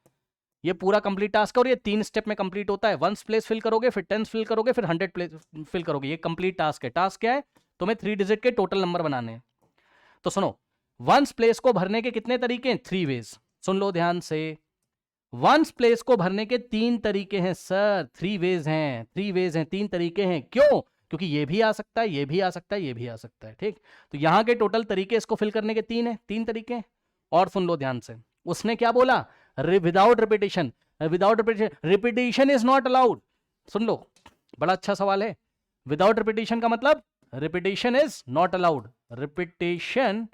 [SPEAKER 1] ये पूरा कंप्लीट टास्क है, और ये 3 स्टेप में कंप्लीट होता है। वंस प्लेस फिल करोगे, फिर टेंस फिल करोगे, फिर 100 प्लेस फिल करोगे, ये कंप्लीट टास्क है। टास्क क्या है, तुम्हें 3 डिजिट के टोटल नंबर बनाने हैं। तो सुनो, वंस प्लेस को भरने के कितने तरीके हैं, 3 वेज। सुन लो ध्यान से, वंस प्लेस को भरने के 3 तरीके हैं सर, 3 वेज हैं, 3 वेज हैं, 3 तरीके हैं। क्यों, क्योंकि ये भी आ सकता है, ये भी आ सकता है, ये भी आ सकता है, ठीक। तो यहां के टोटल तरीके इसको फिल करने के 3 हैं, 3 तरीके। और सुन लो ध्यान से, उसने क्या बोला, without repetition, without repetition, repetition is not allowed. सुन लो, बड़ा अच्छा सवाल है, विदाउट रिपीटेशन का मतलब, repetition is not allowed, repetition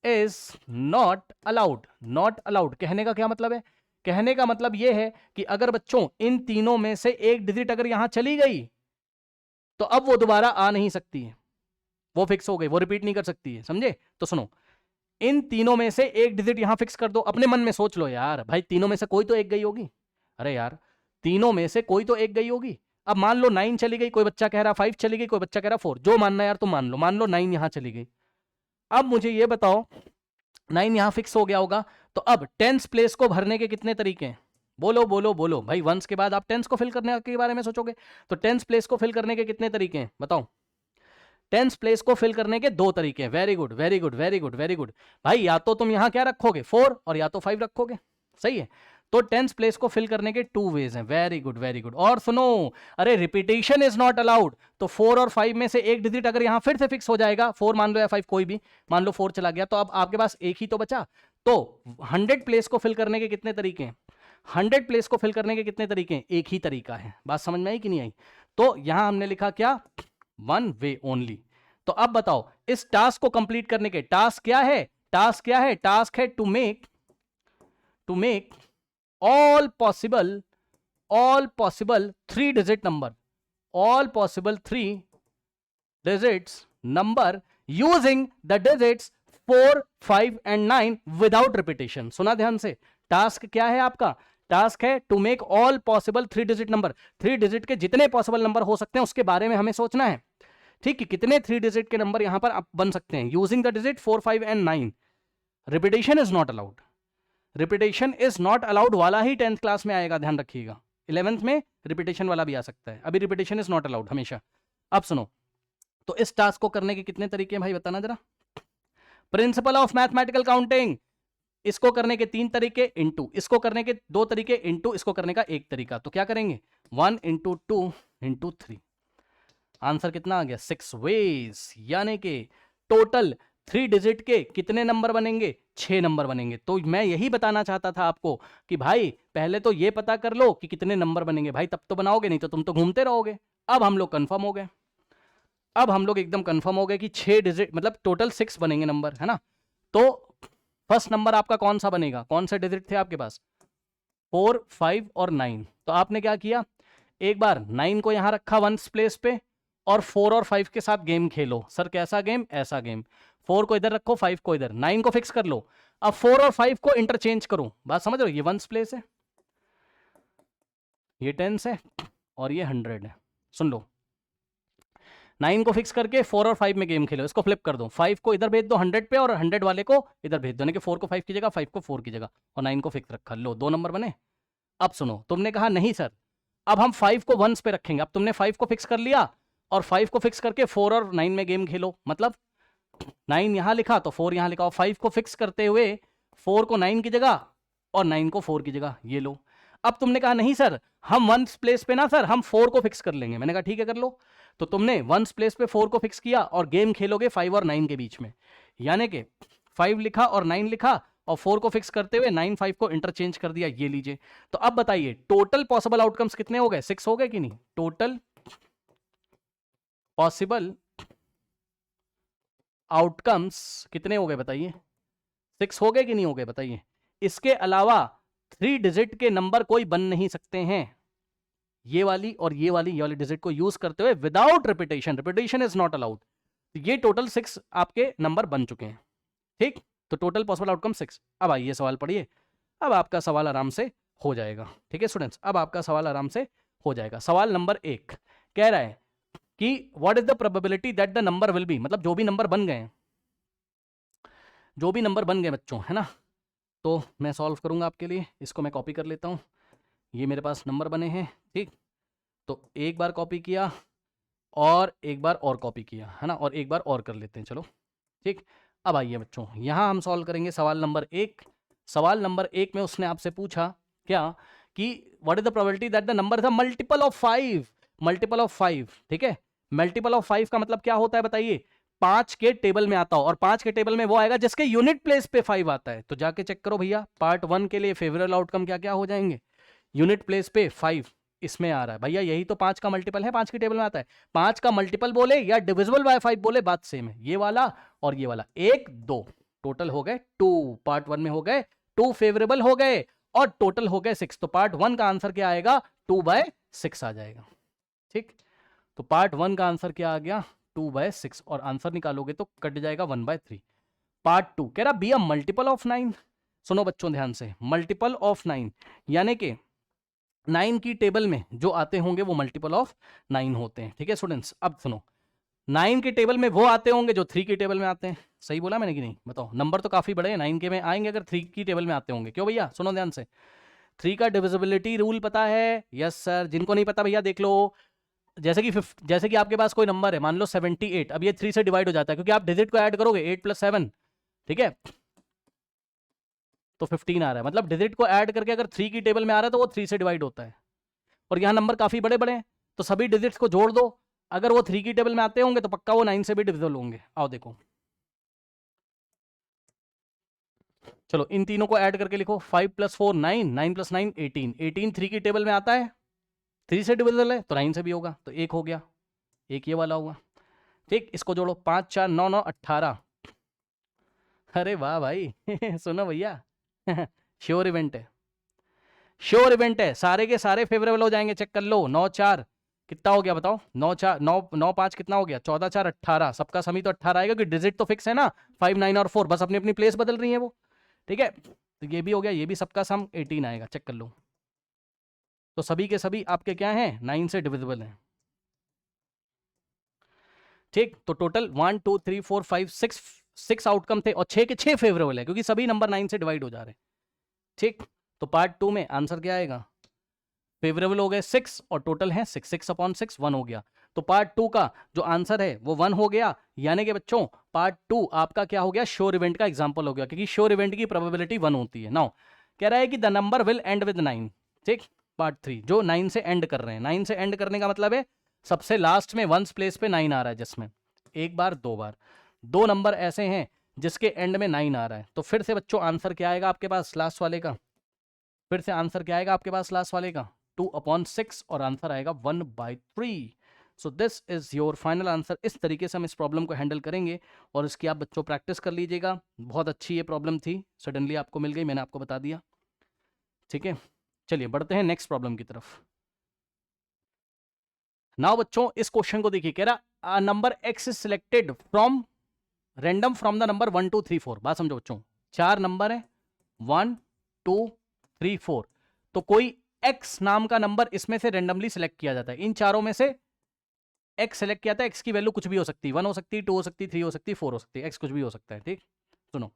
[SPEAKER 1] is not allowed, not allowed. कहने का क्या मतलब है, कहने का मतलब यह है कि अगर बच्चों इन तीनों में से एक डिजिट अगर यहां चली गई, तो अब वो दोबारा आ नहीं सकती है, वो फिक्स हो गई, वो रिपीट नहीं कर सकती है, समझे। तो सुनो, इन तीनों में से एक डिजिट यहां फिक्स कर दो। अपने मन में सोच लो यार, भाई तीनों में से कोई तो एक गई होगी, अरे यार तीनों में से कोई तो एक गई होगी। अब मान लो 9 चली गई, कोई बच्चा कह रहा 5 चली गई, कोई बच्चा कह रहा 4, जो मानना है यार तुम मान लो 9 यहां चली गई। अब मुझे ये बताओ, 9 यहां फिक्स हो गया होगा, तो अब टेंस प्लेस को भरने के कितने तरीके हैं, बोलो बोलो बोलो भाई। वंस के बाद आप टेंस को फिल करने के बारे में सोचोगे, तो टेंस प्लेस को फिल करने के कितने तरीके हैं बताओ। टेंस प्लेस को फिल करने के 2 तरीके हैं, very good very good very good very good भाई। या तो तुम यहां क्या रखोगे 4, और या तो 5 रखोगे, सही है। तो टेंस प्लेस को फिल करने के 2 वेज हैं, वेरी गुड वेरी गुड। और सुनो, अरे रिपीटेशन इज नॉट अलाउड, तो 4 और 5 में से एक डिजिट अगर यहां फिर से फिक्स हो जाएगा, 4 मान लो या 5 कोई भी, मान लो 4 चला गया, तो अब आपके पास एक ही तो बचा। तो 100 प्लेस को फिल करने के कितने तरीके हैं, 100 प्लेस को फिल करने के कितने तरीके हैं, एक ही तरीका है। बात समझ में आई कि नहीं आई। तो यहां हमने लिखा क्या, 1 वे ओनली। तो अब बताओ, इस टास्क को कंप्लीट करने के टास्क क्या है, टास्क क्या है, टास्क है to make all possible 3 digit number, all possible 3 digits number using the digits 4 5 and 9 without repetition। सुना ध्यान से, टास्क क्या है आपका, टास्क है to make all possible 3 digit number, 3 digit के जितने पॉसिबल नंबर हो सकते हैं उसके बारे में हमें सोचना है, ठीक है। कितने 3 डिजिट के नंबर यहां पर आप बन सकते हैं, using the digit 4 5 and 9। Repetition is not allowed, repetition is not allowed वाला ही 10th क्लास में आएगा, ध्यान रखिएगा। 11th में रिपीटेशन वाला भी आ सकता है, अभी रिपीटेशन इज नॉट अलाउड हमेशा। अब सुनो, तो इस टास्क को करने के कितने तरीके हैं भाई, बताना जरा। प्रिंसिपल ऑफ मैथमेटिकल काउंटिंग, इसको करने के 3 तरीके इंटू इसको करने के 2 तरीके इंटू इसको करने का 1 तरीका। तो क्या करेंगे 1 इंटू 2 इंटू 3। आंसर कितना आ गया 6 वेज, यानी कि टोटल 3 डिजिट के कितने नंबर बनेंगे 6 नंबर बनेंगे। तो मैं यही बताना चाहता था आपको कि भाई पहले तो ये पता कर लो कि कितने नंबर बनेंगे, भाई तब तो बनाओगे, नहीं तो तुम तो घूमते रहोगे। अब हम लोग कंफर्म हो गए, अब हम लोग एकदम कंफर्म हो गए कि 6 डिजिट मतलब टोटल 6 बनेंगे नंबर, है ना। तो फर्स्ट नंबर आपका कौन सा बनेगा, कौन से डिजिट थे आपके पास 4, 5 और 9। तो आपने क्या किया, एक बार 9 को यहां रखा वंस प्लेस पे और 4 और 5 के साथ गेम खेलो। सर कैसा गेम, ऐसा गेम, 4 को इधर रखो 5 को इधर, 9 को फिक्स कर लो। अब 4 और 5 को इंटरचेंज करो, बात समझ रहे हो, ये वंस प्लेस है, ये 10 है और ये 100 है। सुन लो 9 को फिक्स करके 4 और 5 में गेम खेलो, इसको फ्लिप कर दो, 5 को इधर भेज दो 100 पे और 100 वाले को इधर भेज दो, यानी कि 4 को 5 की जगह 5 को 4 की जगह और 9 को फिक्स रखा, लो 2 नंबर बने। अब सुनो, तुमने कहा नहीं सर अब हम 5 को वंस पे रखेंगे, अब तुमने 5 को फिक्स कर लिया और 5 को फिक्स करके 4 और 9 में गेम खेलो, मतलब 9 यहां लिखा तो 4 यहां लिखा और 5 को फिक्स करते हुए 4 को 9 की जगह और 9 को 4 की जगह, ये लो। अब तुमने कहा नहीं सर हम वंस प्लेस पे ना सर हम 4 को फिक्स कर लेंगे, मैंने कहा ठीक है कर लो। तो तुमने वंस प्लेस पे 4 को फिक्स किया और गेम खेलोगे 5 और 9 के बीच में, यानी कि 5 लिखा और 9 लिखा और 4 को फिक्स करते हुए 9 5 को इंटरचेंज कर दिया, ये लीजिए। तो अब बताइए टोटल पॉसिबल आउटकम्स कितने हो गए, 6 हो गए कि नहीं, टोटल पॉसिबल आउटकम्स कितने हो गए बताइए, 6 हो गए कि नहीं हो गए बताइए। इसके अलावा 3 डिजिट के नंबर कोई बन नहीं सकते हैं, ये वाली और ये वाली डिजिट को यूज करते हुए without repetition, repetition is not allowed. ये टोटल 6 आपके नंबर बन चुके हैं, ठीक। तो टोटल पॉसिबल आउटकम 6। अब आइए सवाल पढ़िए, अब आपका सवाल आराम से हो जाएगा, ठीक है स्टूडेंट्स, अब आपका सवाल आराम से हो जाएगा। सवाल नंबर 1 कह रहा है कि what is the probability that the number will be, मतलब जो भी नंबर बन गए हैं, जो भी नंबर बन गए बच्चों, है ना। तो मैं सॉल्व करूंगा आपके लिए, इसको मैं कॉपी कर लेता हूं, ये मेरे पास नंबर बने हैं, ठीक। तो एक बार कॉपी किया और एक बार और कॉपी किया, है ना, और एक बार और कर लेते हैं, चलो ठीक। अब आइए बच्चों यहां हम सॉल्व करेंगे सवाल नंबर 1। सवाल नंबर 1 में उसने आपसे पूछा क्या कि what is the probability that the number is a multiple of 5, multiple of 5, ठीक है। मल्टीपल ऑफ 5 का मतलब क्या होता है बताइए, 5 के टेबल में आता हो, और 5 के टेबल में वो आएगा जिसके यूनिट प्लेस पे 5 आता है। तो जाके चेक करो भैया, पार्ट 1 के लिए फेवरेबल आउटकम क्या क्या हो जाएंगे, यूनिट प्लेस पे 5 इसमें आ रहा है भैया, यही तो 5 का मल्टीपल है, 5 की टेबल में आता है। 5 का मल्टीपल बोले या डिविजिबल बाय 5 बोले बात सेम है, ये वाला और ये वाला, 1 2 टोटल हो गए 2, पार्ट 1 में हो गए 2 फेवरेबल हो गए और टोटल हो गए 6। तो पार्ट 1 का आंसर क्या आएगा 2/6 आ जाएगा, ठीक। तो पार्ट 1 का आंसर क्या आ गया 2/6 और आंसर निकालोगे तो कट जाएगा 1/3। पार्ट 2 कह रहा बी अ मल्टीपल ऑफ 9। सुनो बच्चों ध्यान से, मल्टीपल ऑफ 9 यानी कि 9 की टेबल में जो आते होंगे वो मल्टीपल ऑफ 9 होते हैं, ठीक है स्टूडेंट्स। अब सुनो 9 की टेबल में वो आते होंगे जो 3 की टेबल में आते हैं, सही बोला मैंने कि नहीं बताओ, नंबर तो काफी बड़े हैं, 9 के में आएंगे अगर 3 की टेबल में आते होंगे। क्यों भैया, सुनो ध्यान से, 3 का डिविजिबिलिटी रूल पता है, यस सर, जिनको नहीं पता भैया देख लो। जैसे कि आपके पास कोई नंबर है मान लो 78, अब ये 3 से डिवाइड हो जाता है क्योंकि आप डिजिट को ऐड करोगे 8 + 7, ठीक है, तो 15 आ रहा है, मतलब डिजिट को ऐड करके अगर 3 की टेबल में आ रहा है तो वो 3 से डिवाइड होता है। और यहाँ नंबर काफी बड़े बड़े हैं तो सभी डिजिट्स को जोड़ दो, अगर वो 3 की टेबल में आते होंगे तो पक्का वो 9 से भी डिविजिबल होंगे। आओ देखो, चलो इन तीनों को ऐड करके लिखो, 5 + 4 9, 9 + 9 18, 18 3 की टेबल में आता है, 3 से डिविजिबल है तो 9 से भी होगा, तो एक हो गया, एक ये वाला हुआ, ठीक। इसको जोड़ो, 5 4 9 9 18, अरे वाह भाई सुनो भैया श्योर इवेंट है, श्योर इवेंट है, सारे के सारे फेवरेबल हो जाएंगे, चेक कर लो। 9 4 कितना हो गया बताओ, 9 4 9 9 5 कितना हो गया, 14 4 18, सबका समी तो 18 आएगा क्योंकि डिजिट तो फिक्स है ना, 5 9 और 4 बस अपनी अपनी प्लेस बदल रही है वो, ठीक है। तो ये भी हो गया, ये भी सबका सम 18 आएगा, चेक कर लो। तो सभी के सभी आपके क्या हैं 9 से डिविजिबल हैं, ठीक। तो टोटल 1 2 3 4 5 6 आउटकम थे और 6 के 6 फेवरेबल है क्योंकि सभी नंबर 9 से डिवाइड हो जा रहे हैं, ठीक। तो पार्ट 2 में आंसर क्या आएगा, फेवरेबल हो गए 6 और टोटल है 6, 6/6 1 हो गया। तो पार्ट 2 का जो आंसर है वो 1 हो गया, यानी कि बच्चों पार्ट 2 आपका क्या हो गया, श्योर इवेंट का एग्जांपल हो गया, क्योंकि श्योर इवेंट की प्रोबेबिलिटी 1 होती है। नाउ कह रहा है कि the number will and with 9, ठीक। पार्ट 3 जो 9 से एंड कर रहे हैं, 9 से एंड करने का मतलब है सबसे लास्ट में वंस प्लेस पे 9 आ रहा है, जिसमें एक बार दो बार दो नंबर ऐसे हैं जिसके एंड में 9 आ रहा है। तो फिर से बच्चों आंसर क्या आएगा आपके पास लास्ट वाले का, फिर से आंसर क्या आएगा आपके पास लास्ट वाले का 2/6 और आंसर आएगा 1/3। So this is your final answer. इस तरीके से हम इस प्रॉब्लम को हैंडल करेंगे और इसकी आप बच्चों प्रैक्टिस कर लीजिएगा। बहुत अच्छी ये प्रॉब्लम थी, सडनली आपको मिल गई, मैंने आपको बता दिया, ठीक है। चलिए बढ़ते हैं नेक्स्ट प्रॉब्लम की तरफ। नाउ बच्चों इस क्वेश्चन को देखिए, कह रहा number x is selected from random from the number 1 2 3 4। बात समझो बच्चों, 4 नंबर है 1 2 3 4, तो कोई x नाम का नंबर इसमें से रेंडमली सिलेक्ट किया जाता है। इन चारों में से x सिलेक्ट किया था, x की वैल्यू कुछ भी हो सकती है, 1 हो सकती है, 2 हो सकती है, 3 हो सकती है, 4 हो सकती है, x कुछ भी हो सकता है, ठीक। सुनो,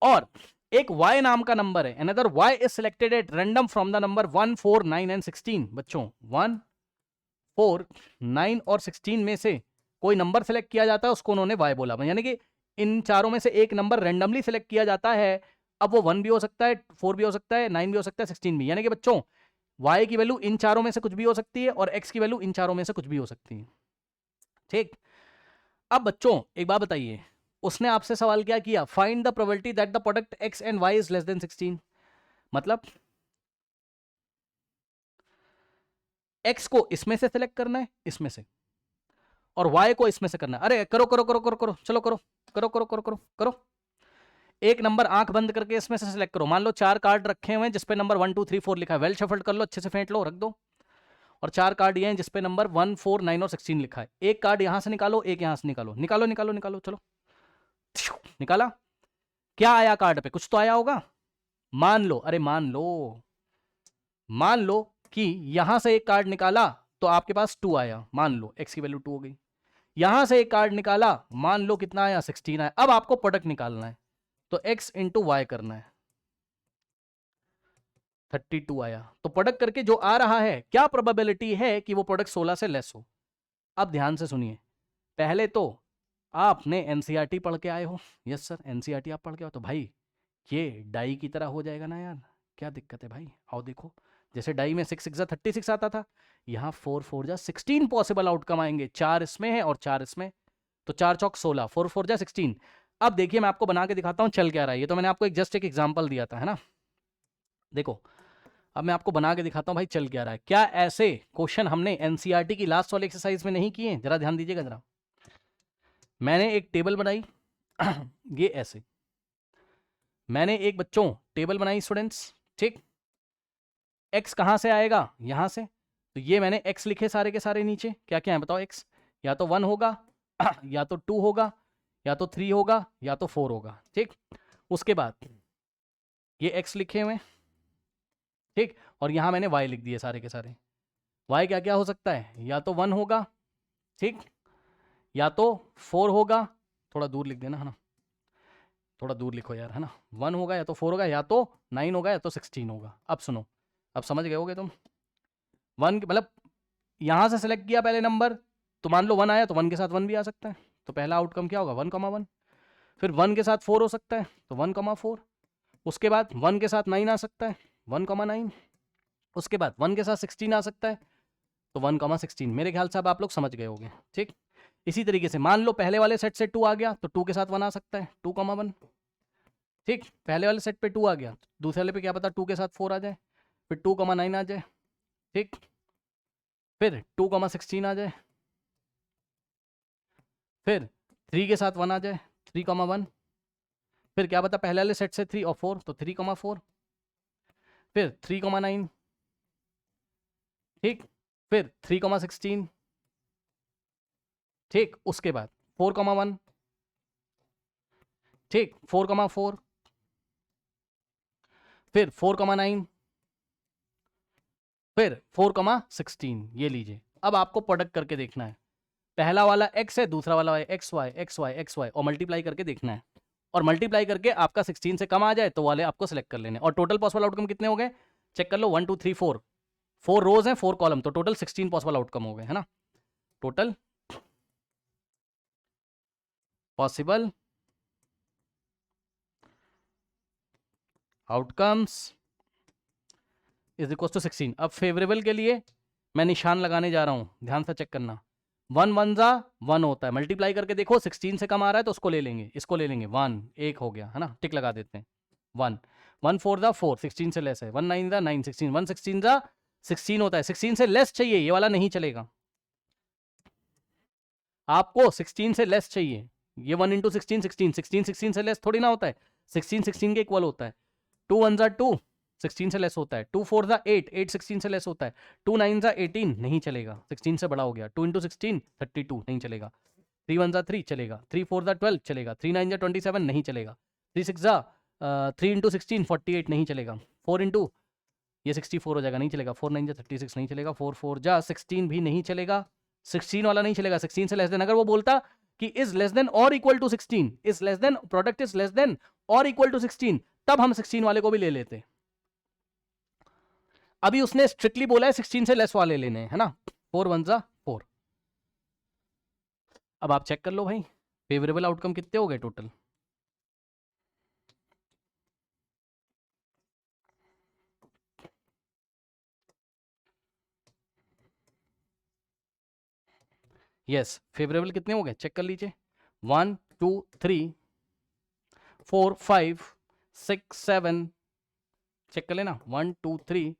[SPEAKER 1] और एक y नाम का नंबर है, another y is selected eight random from the number 1 4 9 and 16। बच्चों 1 4 9 और 16 में से कोई नंबर सेलेक्ट किया जाता है, उसको उन्होंने y बोला, यानी कि इन चारों में से एक नंबर रैंडमली सिलेक्ट किया जाता है। अब वो 1 भी हो सकता है, 4 भी हो सकता है, 9 भी हो सकता है, 16 भी, यानी कि बच्चों y की वैल्यू इन चारों में से कुछ भी हो सकती है और x की वैल्यू इन चारों में से कुछ भी हो सकती है, ठीक। अब बच्चों एक बात बताइए, उसने आपसे सवाल क्या किया, find the probability that the product x and y is less than 16। मतलब x को इसमें से सिलेक्ट करना है, इसमें से, और y को इसमें से करना है। अरे करो करो करो करो करो, चलो करो करो करो करो करो करो। एक नंबर आंख बंद करके इसमें से सिलेक्ट करो। मान लो 4 कार्ड रखे हुए हैं जिसपे नंबर 1 2 3 4 लिखा है, वेल शफल्ड कर लो, अच्छे से फेंट लो, रख दो। और 4 कार्ड ये हैं जिसपे नंबर 1 4 9 और 16 लिखा है। एक कार्ड यहां से निकालो, एक यहां से निकालो, निकालो निकालो निकालो, चलो निकाला। क्या आया कार्ड पे, कुछ तो आया होगा। मान लो, अरे मान लो कि यहां से एक कार्ड निकाला तो आपके पास 2 आया, मान लो x की वैल्यू 2 हो गई। यहां से एक कार्ड निकाला, मान लो कितना आया, 16 आया। अब आपको प्रोडक्ट निकालना है, तो x इंटू वाई करना है, 32 आया। तो प्रोडक्ट करके जो आ रहा है, क्या प्रोबेबिलिटी है कि वो प्रोडक्ट 16 से लेस हो। अब ध्यान से सुनिए, पहले तो आपने एनसीईआरटी पढ़ के आए हो, यस सर एनसीईआरटी आप पढ़ के आओ, तो भाई ये डाई की तरह हो जाएगा ना यार, क्या दिक्कत है भाई। आओ देखो, जैसे डाई में 6 6 36 आता था, यहाँ 4 4 16 पॉसिबल आउटकम आएंगे। 4 इसमें है और 4 इसमें, तो 4 चौक 16, 4 4 16। अब देखिए मैं आपको बना के दिखाता हूँ चल क्या रहा है। ये तो मैंने आपको जस्ट एक एग्जाम्पल दिया था, है ना। देखो अब मैं आपको बना के दिखाता हूँ भाई चल क्या रहा है। क्या ऐसे क्वेश्चन हमने एनसीईआरटी की लास्ट वाले एक्सरसाइज में नहीं किए, जरा ध्यान दीजिएगा जरा। मैंने एक टेबल बनाई ये ऐसे, मैंने एक बच्चों टेबल बनाई स्टूडेंट्स, ठीक। एक्स कहाँ से आएगा, यहाँ से, तो ये मैंने एक्स लिखे सारे के सारे नीचे, क्या क्या है बताओ। एक्स या तो 1 होगा या तो 2 होगा या तो 3 होगा या तो 4 होगा, ठीक। उसके बाद ये एक्स लिखे हुए, ठीक, और यहाँ मैंने वाई लिख दिए सारे के सारे। वाई क्या क्या हो सकता है, या तो 1 होगा, ठीक, या तो 4 होगा, थोड़ा दूर लिख देना, है ना, थोड़ा दूर लिखो यार, है ना। 1 होगा या तो 4 होगा या तो 9 होगा या तो 16 होगा। अब सुनो, अब समझ गए होगे तुम। 1 मतलब यहां से सेलेक्ट किया पहले नंबर, तो मान लो 1 आया तो 1 के साथ 1 भी आ सकता है, तो पहला आउटकम क्या होगा 1,1। फिर 1 के साथ 4 हो सकता है तो 1,4। उसके बाद 1 के साथ 9 आ सकता है 1,9। उसके बाद 1 के साथ 16 आ सकता है तो 1,16। मेरे ख्याल से अब आप लोग समझ गए होंगे, ठीक। इसी तरीके से मान लो पहले वाले सेट से 2 आ गया तो 2 के साथ 1 आ सकता है 2,1, ठीक। पहले वाले सेट पे 2 आ गया, दूसरे वाले पे क्या पता 2 के साथ 4 आ जाए, फिर 2,9 आ जाए, ठीक। फिर 2,16 आ जाए, फिर 3 के साथ 1 आ जाए 3,1, फिर क्या पता पहले वाले सेट से 3 और 4 तो 3,4, फिर 3,9, ठीक, फिर 3,16, ठीक। उसके बाद 4,1, ठीक, 4,4, फिर 4,9, फिर 4,16। ये लीजिए, अब आपको प्रोडक्ट करके देखना है। पहला वाला x है, दूसरा वाला x y x y x y, और मल्टीप्लाई करके देखना है। और मल्टीप्लाई करके आपका 16 से कम आ जाए तो वाले आपको सिलेक्ट कर लेने। और टोटल पॉसिबल आउटकम कितने हो गए चेक कर लो, 1 2 3 4, 4 रोज हैं 4 कॉलम, तो टोटल 16 पॉसिबल आउटकम हो गए, है ना। Total possible outcomes is equal to 16। अब फेवरेबल के लिए मैं निशान लगाने जा रहा हूं, ध्यान से चेक करना। 1 1 जा 1 होता है, मल्टीप्लाई करके देखो 16 से कम आ रहा है तो उसको ले लेंगे, इसको ले लेंगे, 1 एक हो गया, है ना, टिक लगा देते हैं। 1 1 4 जा 4, 16 से लेस है। 1 9 जा 9, 16 1 16 जा 16 होता है, 16 से लेस चाहिए, ये वाला नहीं चलेगा, आपको 16 से लेस चाहिए। ये 1 इंटू 16 16, 16 16 से लेस थोड़ी ना होता है, 16 16 के इक्वल होता है। 2 1 जा 2, 16 से लेस होता है। 2 4 जा 8, 8 16 से लेस होता है। 2 9 जा 18, नहीं चलेगा, 16 से बड़ा हो गया। 2 इंटू 16 32, नहीं चलेगा। 3 1 जा 3 चलेगा। 3 4 जा 12 चलेगा। 3 9 जा 27, नहीं चलेगा। 3 6 जा 3 इंटू 16 48, नहीं चलेगा। 4 इंटू ये 64 हो जाएगा, नहीं चलेगा। 4 9 जा 36, नहीं चलेगा। 4 4 जा 16 भी नहीं चलेगा, 16 वाला नहीं चलेगा। 16 से लेस देन, अगर वो बोलता कि इज लेस देन और equal to 16, is less than, product is less than और इक्वल टू 16, तब हम 16 वाले को भी ले लेते। अभी उसने स्ट्रिक्टली बोला है 16 से लेस वाले लेने, है ना। 4 1 जा 4। अब आप चेक कर लो भाई, फेवरेबल आउटकम कितने हो गए टोटल। यस, फेवरेबल कितने हो गए चेक कर लीजिए। 1 2 3 4 5 6 7, चेक कर लेना। 1 2 3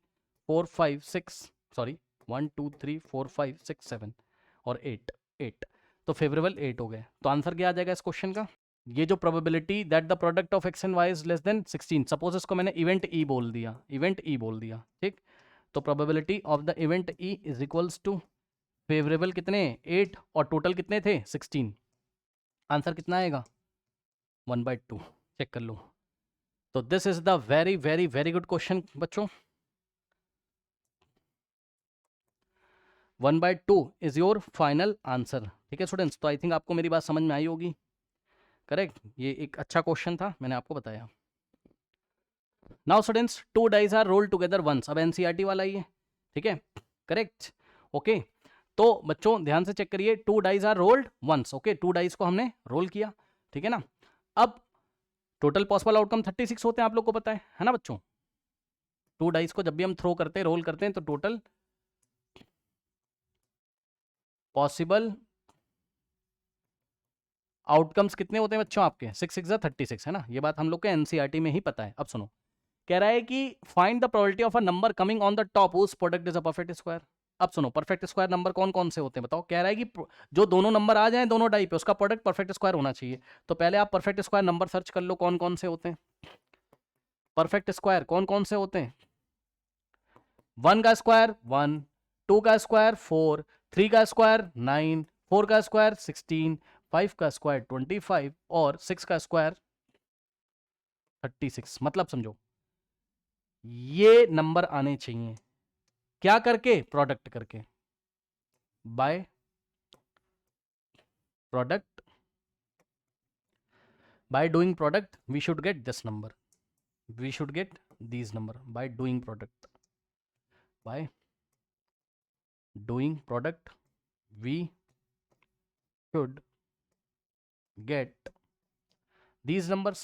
[SPEAKER 1] 4 5 6, सॉरी 1 2 3 4 5 6 7 और 8 8, तो फेवरेबल 8 हो गए। तो आंसर क्या आ जाएगा इस क्वेश्चन का। ये जो probability that the product of x and y is less than 16, suppose इसको मैंने इवेंट ई बोल दिया, इवेंट ई बोल दिया, ठीक। तो probability of the event E is equals to favourable कितने 8 और टोटल कितने थे 16, आंसर कितना आएगा 1/2, चेक कर लो। तो this is the very very very good question बच्चों। 1/2 इज योर फाइनल आंसर, ठीक है स्टूडेंट्स। तो आई थिंक आपको मेरी बात समझ में आई होगी, करेक्ट। ये एक अच्छा क्वेश्चन था, मैंने आपको बताया। Now students, 2 dice are rolled together once, अब एनसीईआरटी वाला ही है, ठीक है, करेक्ट, ओके। तो बच्चों ध्यान से चेक करिए, 2 dice are rolled once, okay, 2 dice को हमने रोल किया, ठीक है ना। अब टोटल पॉसिबल आउटकम 36 होते हैं, आप लोग को पता है ना बच्चों। 2 डाइस को जब भी हम थ्रो करते हैं, रोल करते हैं, तो टोटल पॉसिबल आउटकम्स कितने होते हैं बच्चों आपके 6 6 36, है ना। ये बात हम लोग के एनसीईआरटी में ही पता है। अब सुनो, कह रहा है कि find the probability of a number coming on the top whose product is a perfect square. अब सुनो, परफेक्ट स्क्वायर नंबर कौन कौन से होते हैं बताओ। कह रहा है कि जो दोनों नंबर आ जाएं दोनों डाई पे, उसका प्रोडक्ट परफेक्ट स्क्वायर होना चाहिए। तो पहले आप परफेक्ट स्क्वायर नंबर सर्च कर लो, कौन कौन से होते हैं परफेक्ट स्क्वायर, कौन कौन से होते हैं। 1 का स्क्वायर 1, 2 का स्क्वायर 4, 3 का स्क्वायर 9, 4 का स्क्वायर 16, 5 का स्क्वायर 25 और 6 का स्क्वायर 36। मतलब समझो ये नंबर आने चाहिए, क्या करके, प्रोडक्ट करके, by product, by doing product we should get this number, we should get these number by doing product, by doing product we should get these numbers।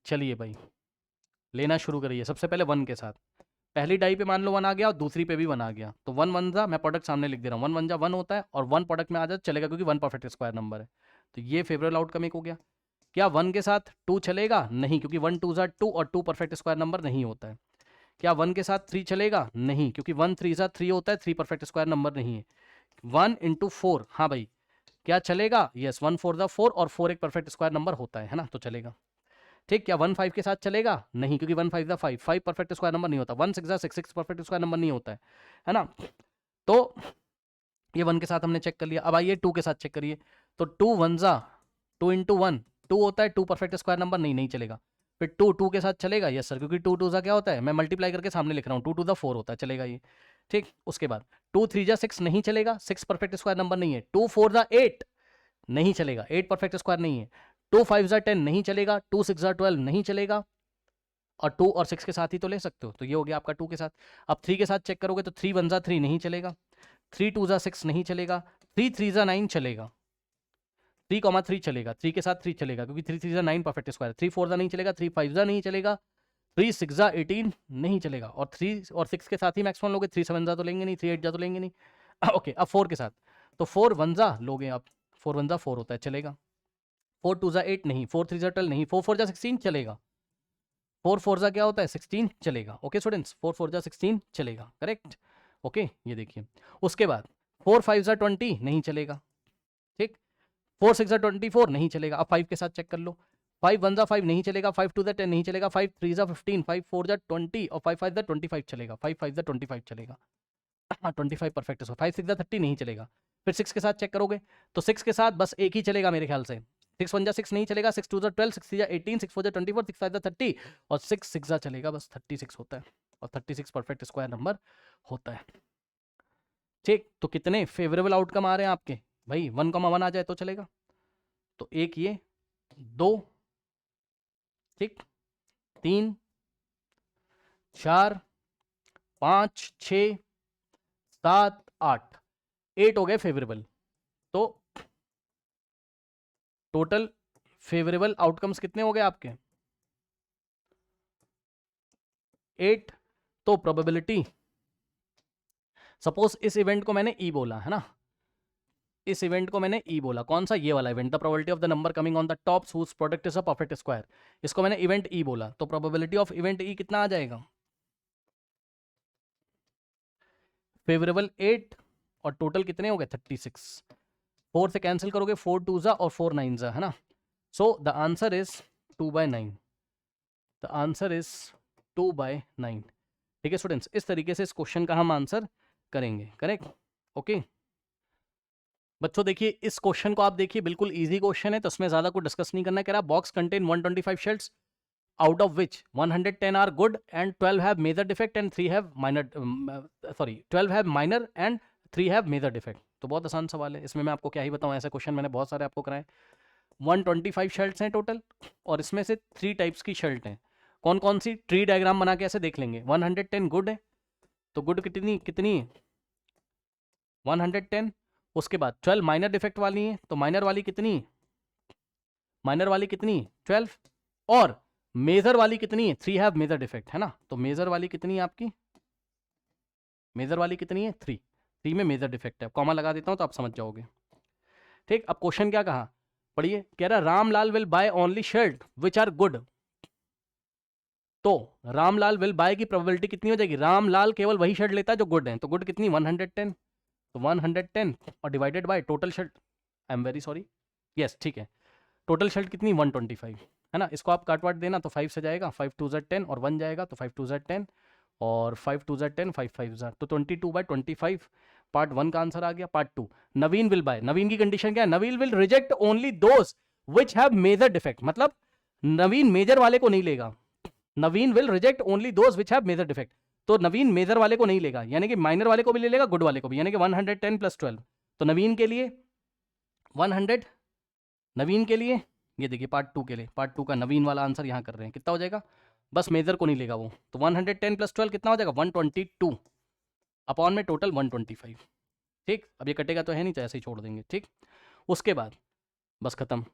[SPEAKER 1] चलिए भाई लेना शुरू करिए। सबसे पहले 1 के साथ, पहली डाई पे मान लो 1 आ गया और दूसरी पे भी 1 आ गया, तो 1 1 जा, मैं प्रोडक्ट सामने लिख दे रहा हूँ, 1 1 जा 1 होता है और 1 प्रोडक्ट में आ जाए चलेगा, क्योंकि 1 परफेक्ट स्क्वायर नंबर है। तो ये फेवरेबल आउटकम एक हो गया। क्या 1 के साथ 2 चलेगा, नहीं, क्योंकि 1 2 जा 2 और 2 परफेक्ट स्क्वायर नंबर नहीं होता है। क्या 1 के साथ 3 चलेगा, नहीं, क्योंकि 1 3 जा 3 होता है, 3 परफेक्ट स्क्वायर नंबर नहीं है। 1 इंटू 4, हाँ भाई क्या चलेगा, यस 1 4 जा 4 और 4 एक परफेक्ट स्क्वायर नंबर होता है ना, तो चलेगा, ठीक। क्या 1 5 के साथ चलेगा, नहीं, क्योंकि 1 5 जा 5, 5 परफेक्ट स्क्वायर नंबर नहीं होता। 1 6 जा 6, 6 परफेक्ट स्क्वायर नंबर नहीं होता है ना। तो ये 1 के साथ हमने चेक कर लिया। अब आइए 2 के साथ चेक करिए, तो 2 1 जा 2 इंटू 1 2 होता है, 2 परफेक्ट स्क्वायर नंबर नहीं, नहीं चलेगा। फिर 2 2 के साथ चलेगा, यस सर, क्योंकि 2 2 जा क्या होता है, मैं मल्टीप्लाई करके सामने लिख रहा हूँ, 2 2 जा 4 होता है, चलेगा ये, ठीक। उसके बाद 2 3 जा 6 नहीं चलेगा, 6 परफेक्ट स्क्वायर नंबर नहीं है। 2 4 जा 8 नहीं चलेगा, 8 परफेक्ट स्क्वायर नहीं है। 2 5 जा 10 नहीं चलेगा, 2 6 जा 12 नहीं चलेगा, और 2 और 6 के साथ ही तो ले सकते हो, तो ये हो गया आपका 2 के साथ। अब 3 के साथ चेक करोगे तो 3 1 3 नहीं चलेगा, 3 2 6 नहीं चलेगा, 3 3 9 चलेगा, 3 चलेगा, 3 के साथ 3 चलेगा क्योंकि 3 3 9 परफेक्ट स्क्वायर, 3 4 नहीं चलेगा, 3 5 नहीं चलेगा, 3 6 18 नहीं चलेगा, और 3 और 6 के साथ ही मैक्स 1 लोगे, 3 7 तो लेंगे नहीं, 3 8 तो लेंगे नहीं। ओके, अब 4 के साथ तो 4 1 लोगे आप, 4 1 4 होता है, चलेगा। 4 2 8 नहीं, 4 3 12 नहीं, 4 4 16 चलेगा, 4 4 क्या होता है 16 चलेगा। ओके स्टूडेंट्स, 4 4 16 चलेगा, करेक्ट। ओके, ये देखिए उसके बाद 4 5 20 नहीं चलेगा, ठीक। 4 6 24 नहीं चलेगा। अब 5 के साथ चेक कर लो, 5 1 5 नहीं चलेगा, 5 2 10 नहीं चलेगा, 5 3 15, 5 4 20 और 5 5 25 चलेगा, 5 5 25 चलेगा। हाँ 25 परफेक्ट है, 5 6 30 नहीं चलेगा। फिर 6 के साथ चेक करोगे तो 6 के साथ बस एक ही चलेगा मेरे ख्याल से, 6 1 6 नहीं चलेगा, 6 2 12, 6 3 18, 6 4 24, 6 5 30 और 6 6 चलेगा, बस 36 होता है, और 36 परफेक्ट स्क्वायर नंबर होता है, ठीक। तो कितने फेवरेबल आउटकम आ रहे हैं आपके भाई, 1,1 आ जाए तो चलेगा, तो एक ये, 2, ठीक, 3 4 5 6 7 8, 8 हो गए फेवरेबल। तो टोटल फेवरेबल आउटकम्स कितने हो गए आपके, 8। तो प्रोबेबिलिटी, सपोज इस इवेंट को मैंने ई बोला है ना, इस इवेंट को मैंने ई बोला, कौन सा, ये वाला event, the probability of the number coming on the tops whose product is a perfect square, इसको मैंने इवेंट ई बोला, तो प्रोबेबिलिटी ऑफ इवेंट ई कितना आ जाएगा, फेवरेबल 8 और टोटल कितने हो गए 36। 4 से कैंसिल करोगे, 4 2 और 4 9 है ना, so the answer is 2/9, the answer is 2/9। ठीक है स्टूडेंट्स, इस तरीके से इस क्वेश्चन का हम आंसर करेंगे, करेक्ट। ओके बच्चों, देखिए इस क्वेश्चन को आप देखिए, बिल्कुल इजी क्वेश्चन है, तो इसमें ज्यादा कुछ डिस्कस नहीं करना है। कह रहा box contain 125 shells, out of which 110 are good and 12 have major defect and 3 have minor 12 have minor and 3 have major defect। तो बहुत आसान सवाल है, इसमें मैं आपको क्या ही बताऊं, ऐसे क्वेश्चन मैंने बहुत सारे आपको कराए। 125 शर्ट्स हैं टोटल, और इसमें से 3 टाइप्स की शर्ट हैं। कौन कौन सी, ट्री डायग्राम बना के ऐसे देख लेंगे। 110 गुड है, तो गुड कितनी कितनी है 110। उसके बाद 12 माइनर डिफेक्ट वाली है, तो माइनर वाली कितनी, माइनर वाली कितनी 12, और मेजर वाली कितनी है 3 हैव मेजर डिफेक्ट, है ना। तो मेजर वाली कितनी है आपकी, मेजर वाली कितनी है 3, 3 में मेजर डिफेक्ट है, कॉमा लगा देता हूं तो आप समझ जाओगे, ठीक। अब क्वेश्चन क्या कहा, पढ़िए, कह रहा Ramlal will buy only shirt which are good. तो रामलाल विल बाय की प्रोबेबिलिटी कितनी हो जाएगी, रामलाल केवल वही शर्ट लेता है जो गुड है, तो गुड कितनी 110, तो 110 और divided by total shirt, I am very sorry, yes ठीक है, टोटल शर्ट कितनी 125, है ना। इसको आप काटवाट देना तो 5 से जाएगा, 5 2 10 और 1 जाएगा, तो 5 2 10 और 5 2 10 5 5 तो 22/25। पार्ट 1 का आंसर आ गया। Part 2, Naveen will buy, Naveen की कंडीशन क्या है, Naveen will reject only those which have major defect, मतलब नवीन मेजर वाले को नहीं लेगा, Naveen will reject only those which have major defect. तो नवीन मेजर वाले को नहीं लेगा, यानी कि माइनर वाले को भी ले लेगा, गुड वाले को भी, यानी कि 110 + 12, तो नवीन के लिए 100, नवीन के लिए ये देखिए पार्ट 2 के लिए, पार्ट 2 का नवीन वाला आंसर यहाँ कर रहे हैं, कितना हो जाएगा, बस मेजर को नहीं लेगा वो, तो 110 + 12 कितना हो जाएगा 122 अपॉन में टोटल 125, ठीक। अब ये कटेगा तो है नहीं, तो ऐसे ही छोड़ देंगे, ठीक। उसके बाद बस खत्म।